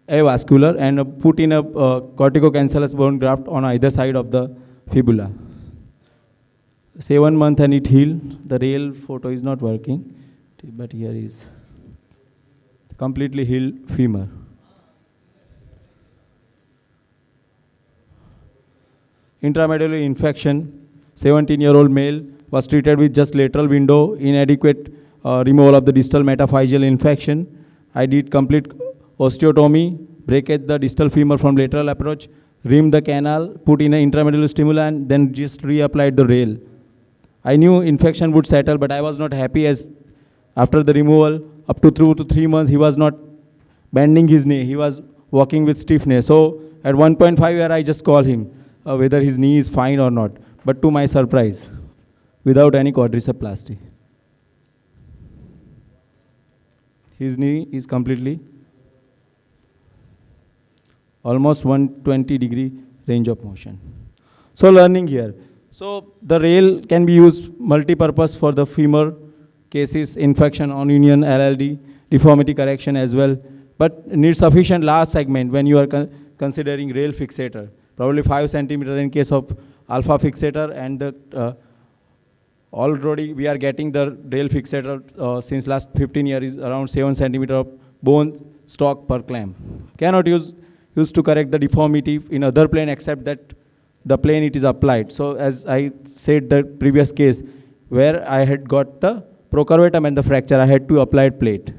S7: avascular, and put in a corticocancellous bone graft on either side of the fibula. 7 months and it healed. The rail photo is not working, but here is completely healed femur. Intramedullary infection, 17-year-old male was treated with just lateral window, inadequate removal of the distal metaphyseal infection. I did complete osteotomy, breakage the distal femur from lateral approach, rimmed the canal, put in an intramedullary stimulant, then just reapplied the rail. I knew infection would settle, but I was not happy as after the removal, up to 2 to 3 months, he was not bending his knee. He was walking with stiffness. So at 1.5 year, I just call him whether his knee is fine or not. But to my surprise, without any quadricepsoplasty, his knee is completely almost 120-degree range of motion. So learning here. So the rail can be used multi-purpose for the femur cases, infection, on union, LLD, deformity correction as well. But need sufficient large segment when you are considering rail fixator. Probably 5 centimeter in case of alpha fixator and the already we are getting the rail fixator since last 15 years is around 7 centimeter of bone stock per clamp. Cannot use to correct the deformity in other plane except that the plane it is applied. So as I said the previous case where I had got the procurvatum and the fracture, I had to apply plate.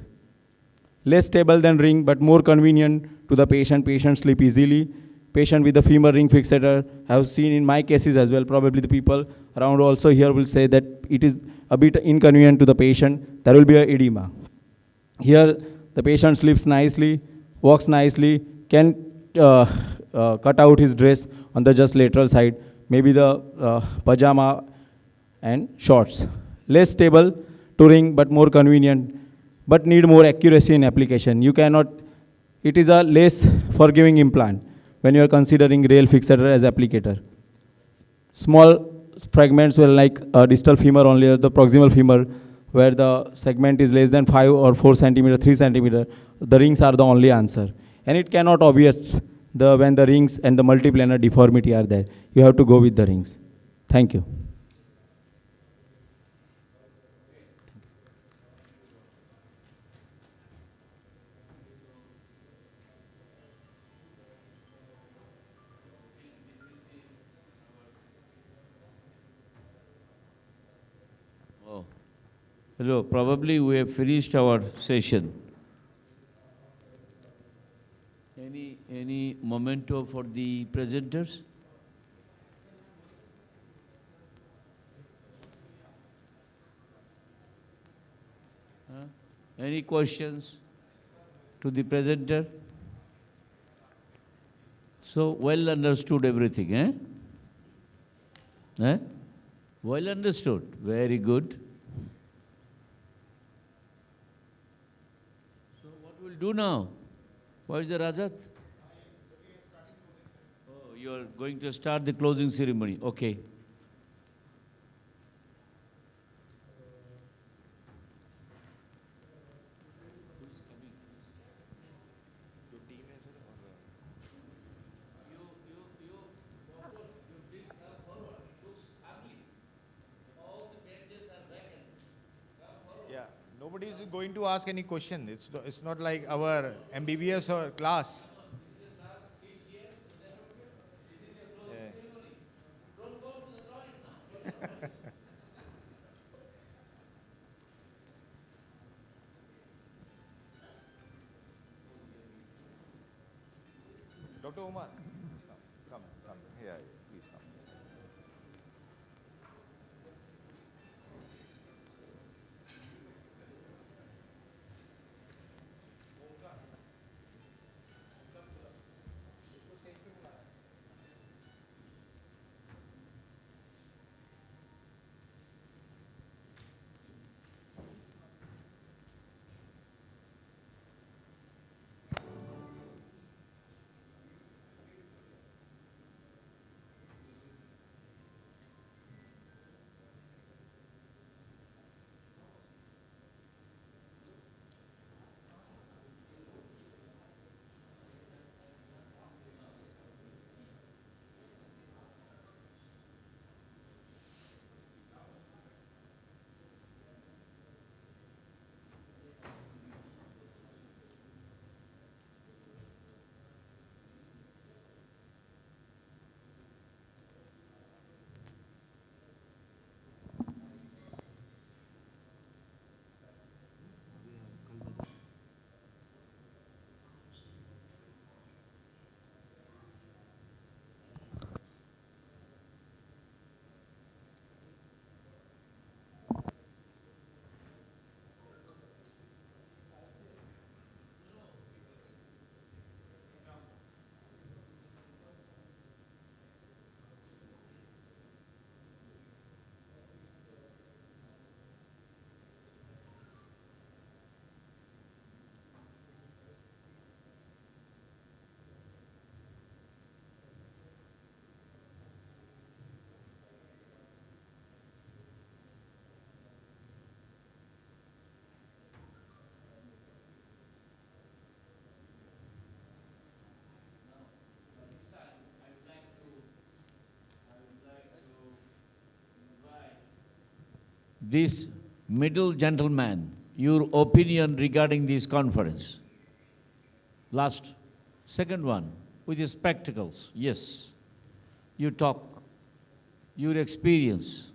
S7: Less stable than ring but more convenient to the patient. Patient sleep easily. Patient with the femur ring fixator, I have seen in my cases as well, probably the people around also here will say that it is a bit inconvenient to the patient. There will be an edema. Here the patient sleeps nicely, walks nicely, can cut out his dress on the just lateral side, maybe the pajama and shorts. Less stable to ring but more convenient, but need more accuracy in application. You cannot, it is a less forgiving implant when you are considering rail fixator as applicator. Small fragments were like a distal femur only, the proximal femur, where the segment is less than 5 or 4 centimeter, 3 centimeter, the rings are the only answer. And it cannot obvious when the rings and the multiplanar deformity are there. You have to go with the rings. Thank you.
S3: Oh. Hello, probably we have finished our session. Any memento for the presenters? Huh? Any questions to the presenter? So well understood everything, eh? Eh? Well understood. Very good. So what we'll do now? Where is the Rajat? Oh, you are going to start the closing ceremony. Okay.
S6: Yeah, nobody is going to ask any question. It's not like our MBBS or class. Dr. Umar, come, here, please come.
S3: this middle gentleman, your opinion regarding this conference. Last, second one, with the spectacles. Yes, you talk, your experience.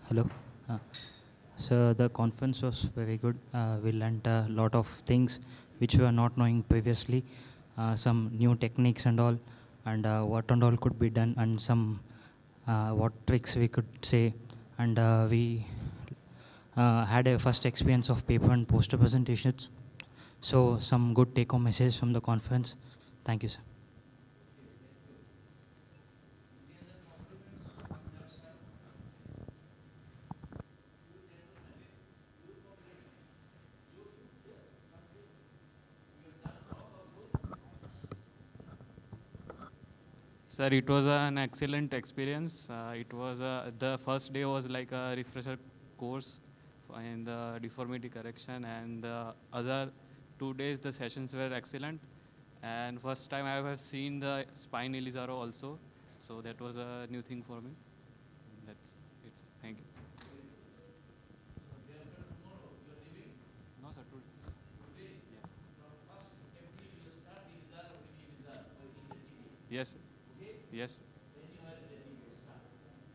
S8: Hello. So the conference was very good. We learnt a lot of things which we were not knowing previously, some new techniques and all, and what and all could be done, and some what tricks we could say, and we had a first experience of paper and poster presentations. So some good take-home messages from the conference. Thank you, sir.
S9: Sir, it was an excellent experience. The first day was like a refresher course in the deformity correction, and the other 2 days the sessions were excellent. And first time I have seen the spine Elizaro also, so that was a new thing for me. That's it. Thank you. No, sir. Yes. Yes.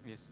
S9: Yes.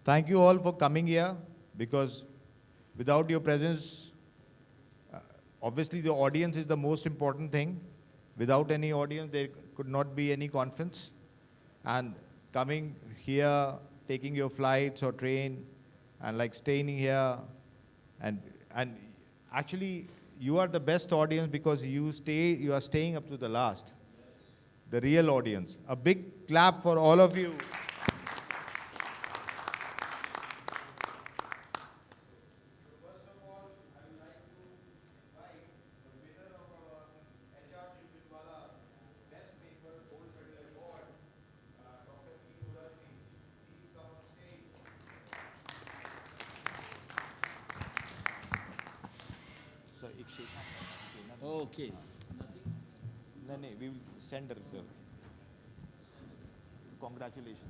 S6: Thank you all for coming here, because without your presence, obviously the audience is the most important thing. Without any audience, there could not be any conference. And coming here, taking your flights or train, and like staying here, and actually you are the best audience because you are staying up to the last. The real audience. A big clap for all of you.
S3: Okay.
S6: No, we will send her the congratulations.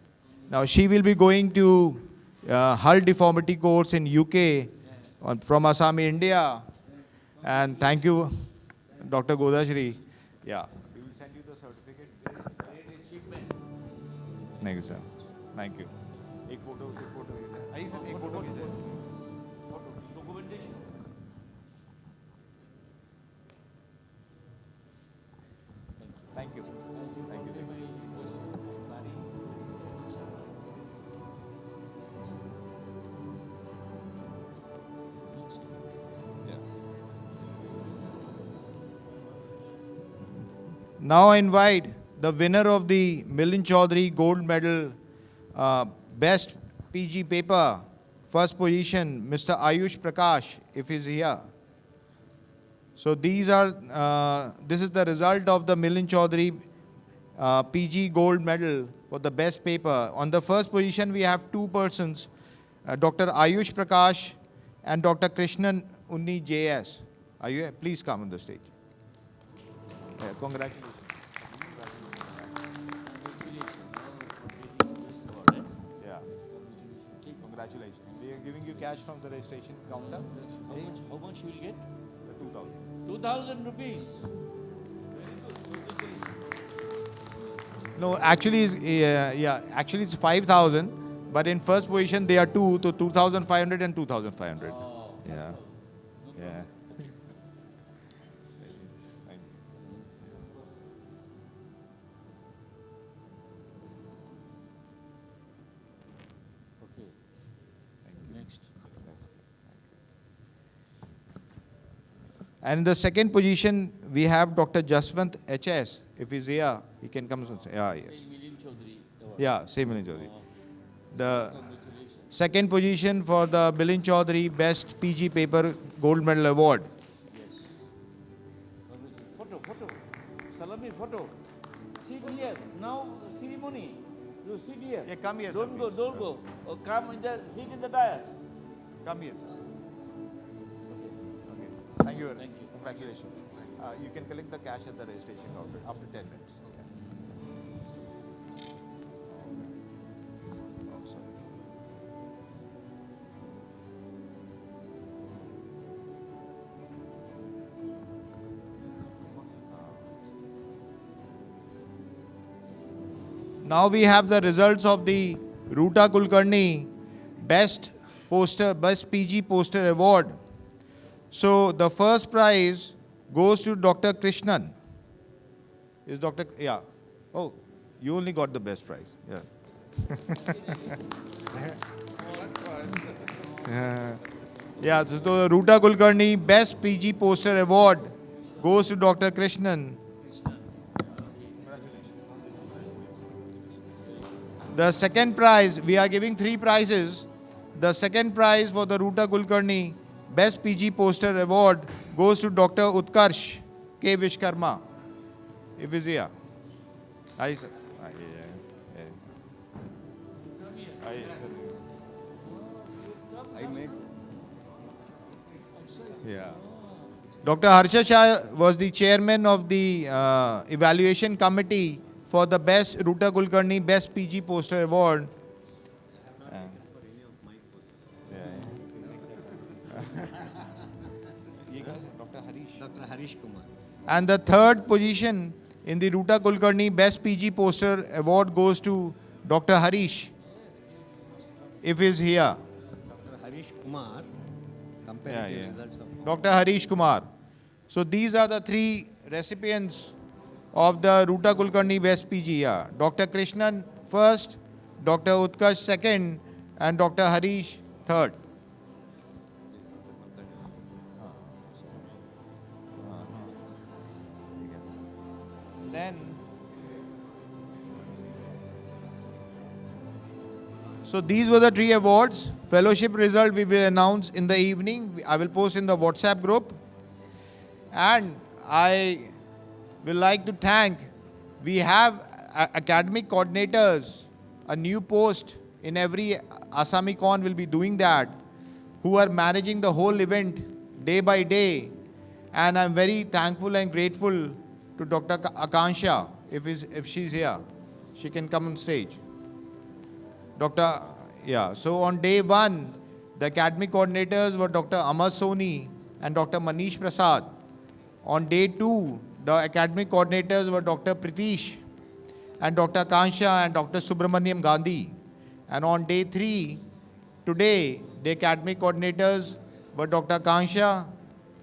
S6: Now she will be going to Hull deformity course in UK from Assam, India. And thank you, Dr. Godashri. Yeah. We will send you the certificate. Thank you, sir. Thank you. एक photo आइए sir, एक photo खींचे. Thank you. Thank you. Now I invite the winner of the Milind Chaudhary Gold Medal Best PG Paper, first position, Mr. Ayush Prakash, if he's here. So this is the result of the Milind Chaudhary PG Gold Medal for the best paper. On the first position, we have two persons, Dr. Ayush Prakash and Dr. Krishnan Unni JS. Are you here? Please come on the stage. Yeah, congratulations. Yeah. Congratulations. We are giving you cash from the registration counter.
S3: How much you will get?
S6: 2,000.
S3: 2,000 rupees.
S6: No, actually, actually it's 5,000. But in first position, they are two, so 2,500 and 2,500.
S3: Oh.
S6: Yeah. Yeah. And in the second position, we have Dr. Jaswant HS. If he's here, he can come. Yeah, yes. Yeah, same Milind Chaudhary. The second position for the Milind Chaudhary Best PG Paper Gold Medal Award.
S3: Photo. Salami photo. Sit here. Now ceremony. You sit here.
S6: Yeah, come here,
S3: Don't
S6: sir,
S3: go,
S6: please.
S3: don't go. Oh, come in the, sit in the dais.
S6: Come here, sir. Okay. Thank you.
S3: Thank you.
S6: Congratulations. You can collect the cash at the registration counter after 10 minutes. Okay. Oh, sorry. Now we have the results of the Ruta Kulkarni Best PG Poster Award. So the first prize goes to Dr. Krishnan. Is Dr. Yeah. Oh, you only got the best prize. Yeah. Yeah, so the Ruta Kulkarni Best PG Poster Award goes to Dr. Krishnan. The second prize, we are giving 3 prizes. The second prize for the Ruta Kulkarni Best PG Poster Award goes to Dr. Utkarsh K. Vishkarma. If he's here. Hi, sir. Hi, Hi, sir. Yeah. Dr. Harsha Shah was the chairman of the evaluation committee for the Best Ruta Kulkarni Best PG Poster Award.
S10: Dr. Harish Kumar.
S6: And the third position in the Ruta Kulkarni Best PG Poster Award goes to Dr. Harish, if he's here.
S10: Dr. Harish Kumar. Comparative results of
S6: Dr. Harish Kumar. So these are the 3 recipients of the Ruta Kulkarni Best PG. Yeah. Dr. Krishnan first, Dr. Utkarsh second, and Dr. Harish third. So these were the 3 awards. Fellowship result we will announce in the evening. I will post in the WhatsApp group. And I will like to thank, we have academic coordinators, a new post in every Asamicon will be doing that, who are managing the whole event day by day. And I'm very thankful and grateful to Dr. Akansha, if she's here. She can come on stage. So on day 1, the academic coordinators were Dr. Amar Soni and Dr. Manish Prasad. On day 2, the academic coordinators were Dr. Pritish and Dr. Kansha and Dr. Subramaniam Gandhi. And on day 3, today, the academic coordinators were Dr. Kansha,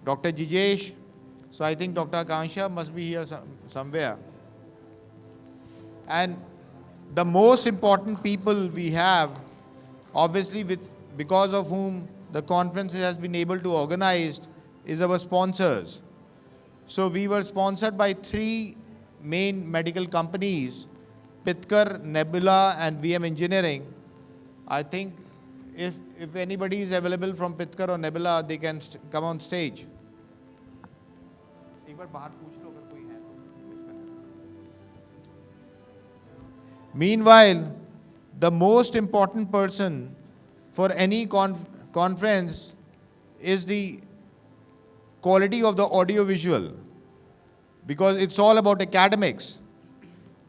S6: Dr. Jijesh. So I think Dr. Kansha must be here somewhere. And the most important people we have, obviously because of whom the conference has been able to organize, is our sponsors. So we were sponsored by 3 main medical companies, Pitkar, Nebula and VM Engineering. I think if anybody is available from Pitkar or Nebula, they can come on stage. Meanwhile, the most important person for any conference is the quality of the audio-visual, because it's all about academics.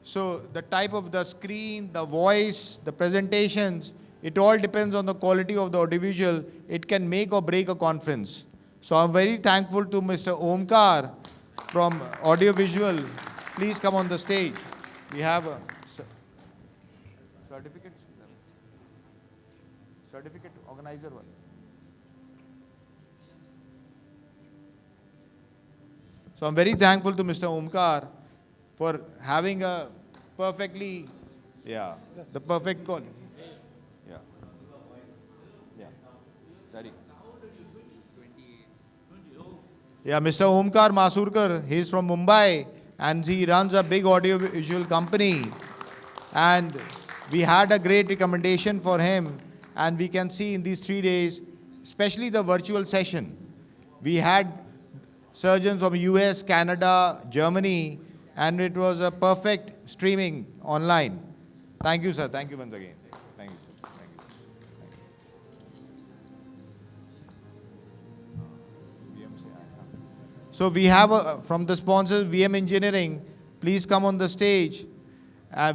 S6: So the type of the screen, the voice, the presentations, it all depends on the quality of the audiovisual. It can make or break a conference. So I'm very thankful to Mr. Omkar from Audiovisual. Please come on the stage. We have a certificate organizer one. So I'm very thankful to Mr. Omkar for having a perfectly, the perfect call. Yeah, Mr. Omkar Masurkar, he's from Mumbai and he runs a big audio visual company. And we had a great recommendation for him. And we can see in these 3 days, especially the virtual session, we had surgeons from US, Canada, Germany, and it was a perfect streaming online. Thank you, sir. Thank you once again. Thank you, sir. Thank you. So we have from the sponsors, VM Engineering, please come on the stage.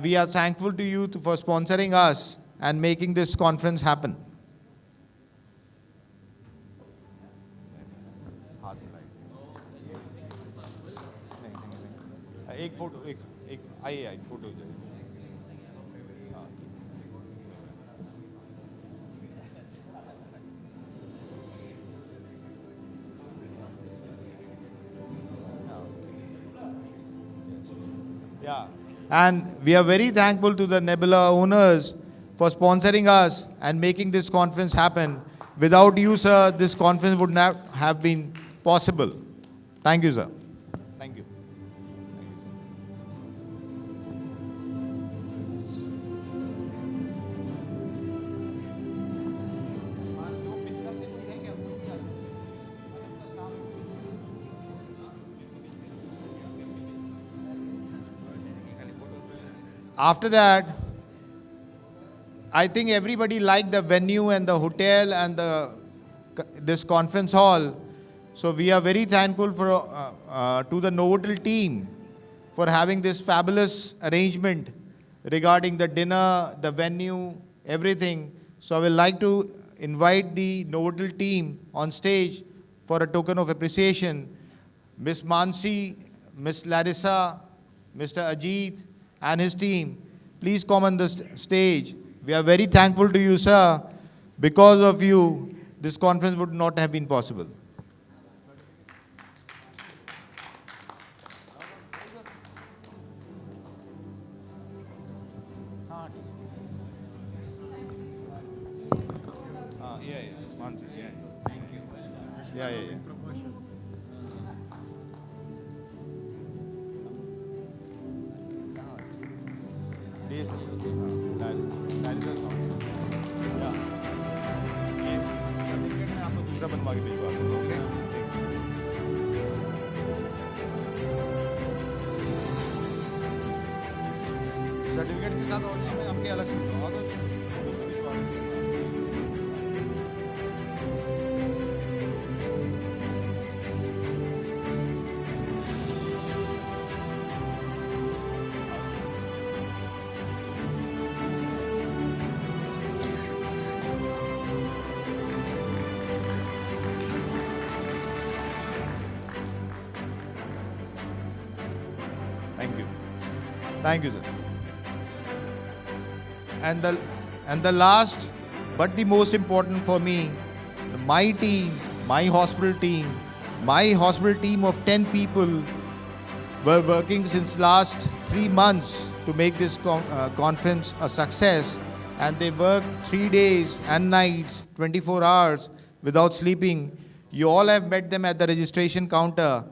S6: We are thankful to you for sponsoring us and making this conference happen. एक photo एक आइए आइए photo Yeah, and we are very thankful to the Nebula owners for sponsoring us and making this conference happen. Without you, sir, this conference would not have been possible. Thank you, sir. Thank you. After that, I think everybody liked the venue and the hotel and this conference hall. So we are very thankful to the Novotel team for having this fabulous arrangement regarding the dinner, the venue, everything. So I would like to invite the Novotel team on stage for a token of appreciation. Miss Mansi, Miss Larissa, Mr. Ajit, and his team, please come on the stage. We are very thankful to you, sir. Because of you, this conference would not have been possible. Yeah. बनवा के भिजवा दूंगा okay certificate के साथ audio में आपके अलग से भिजवा दो Thank you, sir. And the last, but the most important for me, my team, my hospital team of 10 people were working since last 3 months to make this conference a success. And they worked 3 days and nights, 24 hours without sleeping. You all have met them at the registration counter.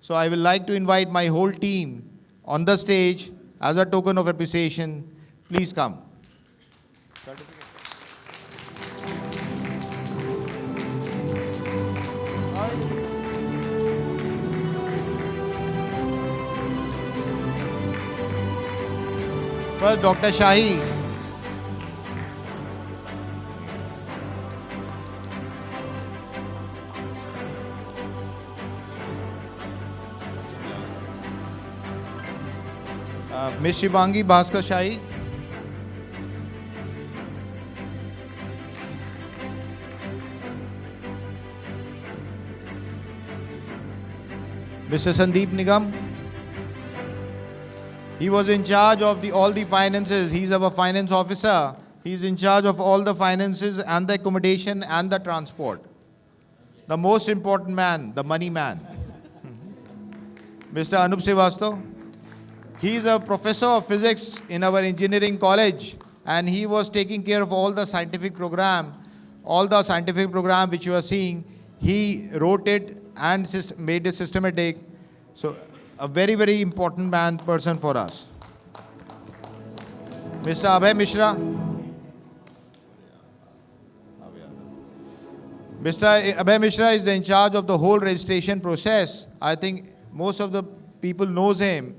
S6: So I would like to invite my whole team on the stage as a token of appreciation. Please come. First, Dr. Shahi. Miss Shivangi Bhaskar Shahi. Mr. Sandeep Nigam. He was in charge of all the finances. He's our finance officer. He's in charge of all the finances and the accommodation and the transport. The most important man, the money man. Mr. Anup Srivastav. He is a professor of physics in our engineering college, and he was taking care of all the scientific program. All the scientific program which you are seeing, he wrote it and made it systematic. So a very, very important person for us. Mr. Abhay Mishra. Mr. Abhay Mishra is in charge of the whole registration process. I think most of the people knows him.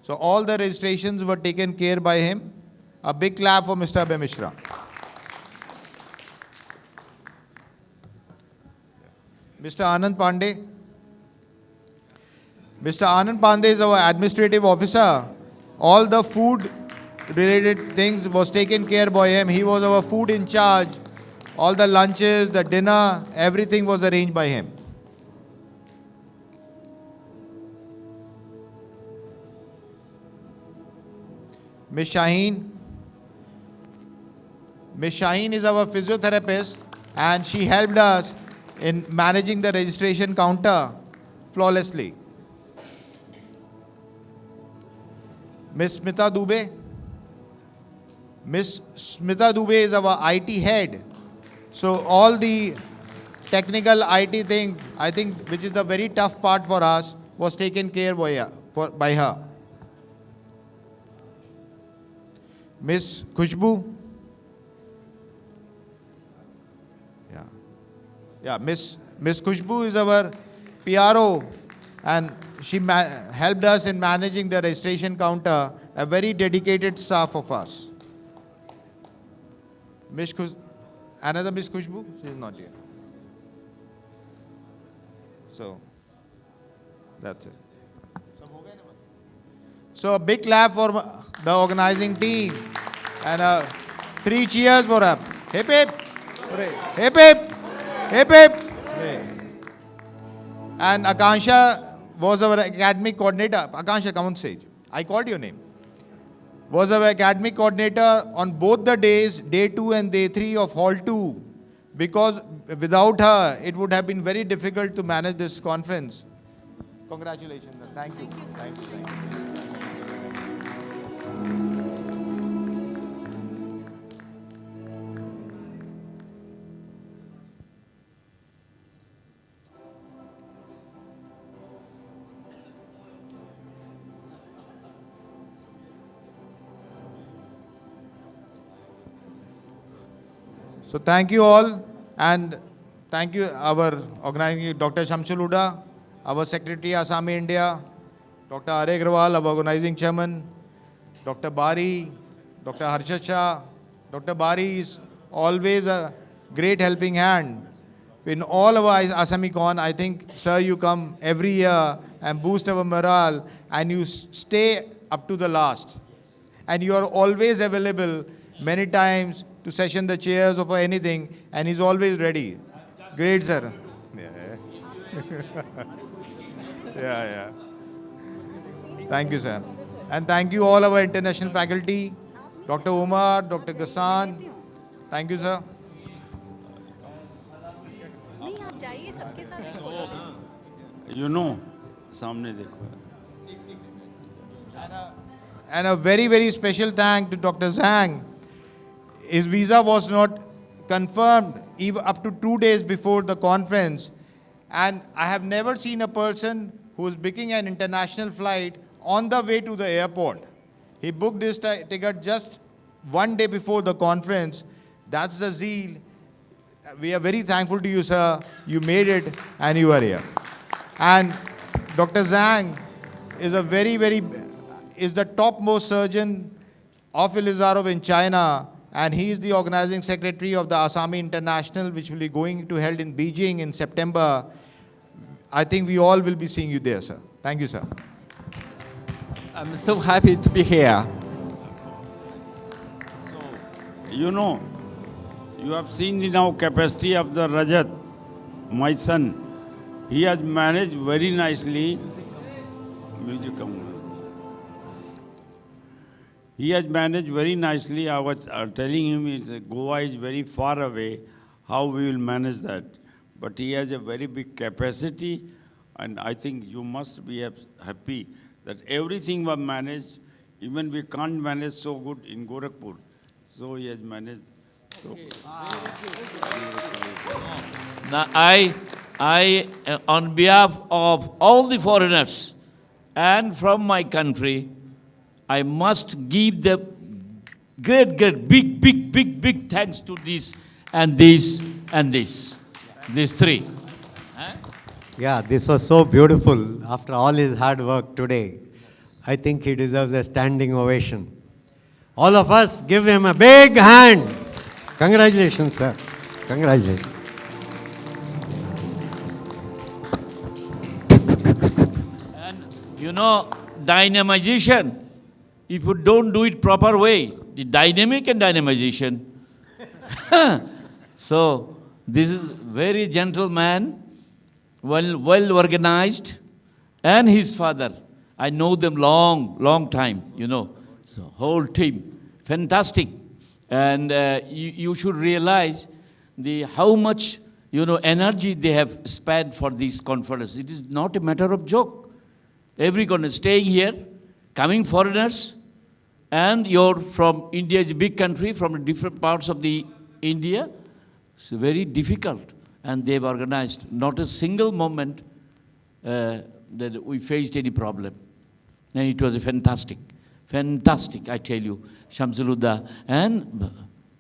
S6: So all the registrations were taken care by him. A big clap for Mr. Abhay Mishra. Mr. Anand Pandey. Mr. Anand Pandey is our administrative officer. All the food related things was taken care by him. He was our food in charge. All the lunches, the dinner, everything was arranged by him. Ms. Shaheen. Ms. Shaheen is our physiotherapist and she helped us in managing the registration counter flawlessly. Ms. Smita Dubey. Ms. Smita Dubey is our IT head. So all the technical IT things, I think, which is the very tough part for us, was taken care by her. Ms. Khushbu. Yeah, Miss Khushbu is our PRO and she helped us in managing the registration counter, a very dedicated staff of us. Another Miss Khushbu? She is not here. So, that's it. So a big clap for the organizing team and 3 cheers for her. Hip hip! Hip hip! Hip hip! And Akansha was our academic coordinator. Akansha, come on stage. I called your name. Was our academic coordinator on both the days, day 2 and day 3 of Hall 2. Because without her, it would have been very difficult to manage this conference. Congratulations. Thank you. Thank you. Thank you. So thank you all, and thank you our organizing Dr. Shamsul Huda, our Secretary Asami India, Dr. Are Agrawal, our organizing chairman, Dr. Bari, Dr. Harshad Shah. Dr. Bari is always a great helping hand. In all our Asamicon, I think, sir, you come every year and boost our morale and you stay up to the last. And you are always available many times to session the chairs or for anything, and he's always ready. Great, sir. Yeah. Thank you, sir. And thank you all our international faculty, Dr. Umar, Dr. Ghassan. Thank you, sir.
S11: You know, सामने देखो.
S6: And a very, very special thank to Dr. Zhang. His visa was not confirmed even up to 2 days before the conference. And I have never seen a person who is booking an international flight on the way to the airport. He booked his ticket just 1 day before the conference. That's the zeal. We are very thankful to you, sir. You made it and you are here. And Dr. Zhang is a is the topmost surgeon of Elizarov in China. And he is the organizing secretary of the Asami International, which will be going to held in Beijing in September. I think we all will be seeing you there, sir. Thank you, sir.
S11: I'm so happy to be here. So, you know, you have seen the now capacity of the Rajat, my son. He has managed very nicely. Music come on. He has managed very nicely. I was telling him Goa is very far away, how we will manage that. But he has a very big capacity, and I think you must be happy that everything was managed. Even we can't manage so good in Gorakhpur. So he has managed so good.
S3: Now, I on behalf of all the foreigners and from my country, I must give the great, big thanks to this and this and this. These three.
S10: Yeah, this was so beautiful. After all his hard work today, I think he deserves a standing ovation. All of us give him a big hand. Congratulations, sir. Congratulations.
S3: And you know, dynamization, if you don't do it proper way, the dynamic and dynamization. So, this is very gentle man, well organized, and his father. I know them long time, you know. So, whole team, fantastic. And you should realize how much, you know, energy they have spent for this conference. It is not a matter of joke. Everyone is staying here, coming foreigners, and you're from India, is a big country, from different parts of the India. It's very difficult, and they've organized. Not a single moment that we faced any problem. And it was a fantastic, I tell you, Shamsuludda. And,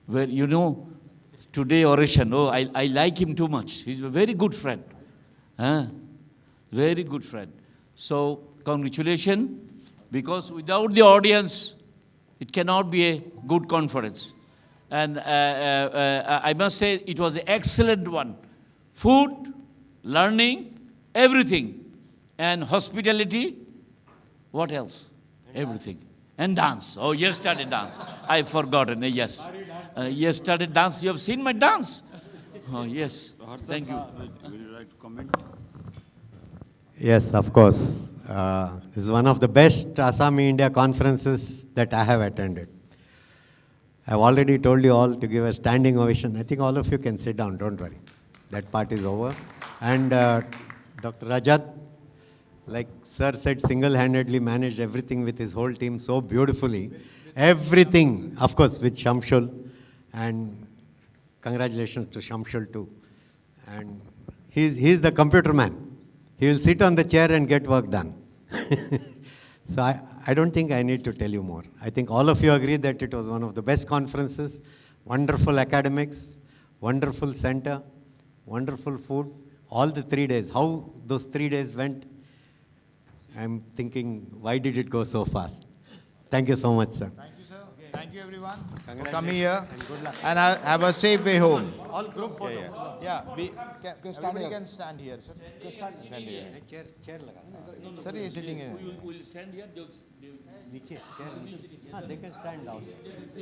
S3: well, you know, today oration, oh, I like him too much. He's a very good friend. Very good friend. So, congratulations, because without the audience, it cannot be a good conference. And I must say, it was an excellent one. Food, learning, everything. And hospitality, what else? Everything. And dance. Oh, yesterday dance. I've forgotten. Yes. Yesterday dance. You have seen my dance? Oh, yes. Thank you.
S11: Will you like to comment?
S10: Yes, of course. This is one of the best Asami India conferences that I have attended. I've already told you all to give a standing ovation. I think all of you can sit down, don't worry. That part is over. And Dr. Rajat, like sir said, single-handedly managed everything with his whole team so beautifully. Everything, of course, with Shamshul. And congratulations to Shamshul too. And he's the computer man. He will sit on the chair and get work done. So I don't think I need to tell you more. I think all of you agree that it was one of the best conferences, wonderful academics, wonderful center, wonderful food, all the 3 days. How those 3 days went, I'm thinking, why did it go so fast? Thank you so much, sir.
S6: Thank you, sir. Thank you, everyone, for coming here. And good luck. And have a safe way home.
S10: All group photo.
S6: Everybody can stand here, sir. Stand here.
S10: Chair laga.
S6: Sir, he is sitting here.
S3: We'll stand here.
S10: Niche, chair. They can stand down. Yes.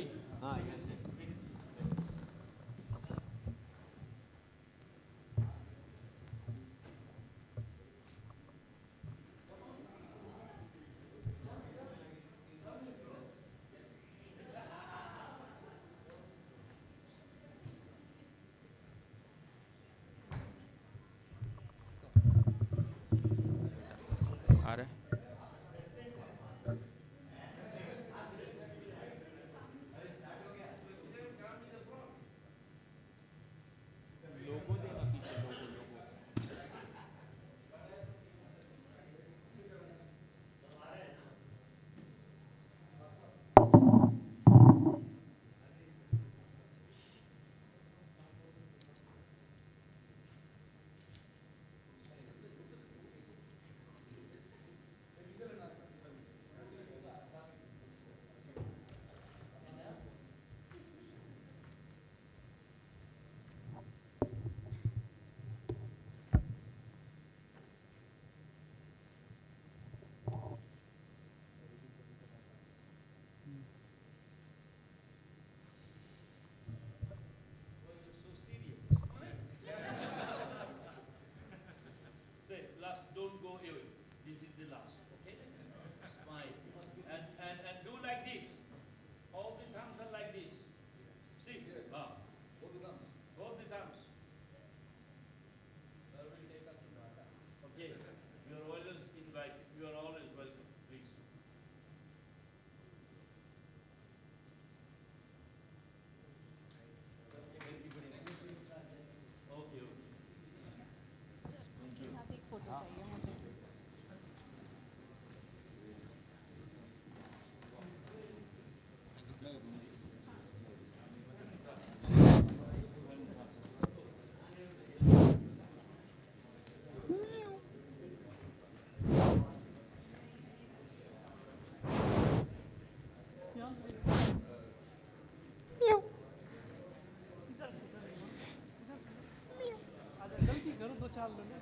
S5: चाललं ना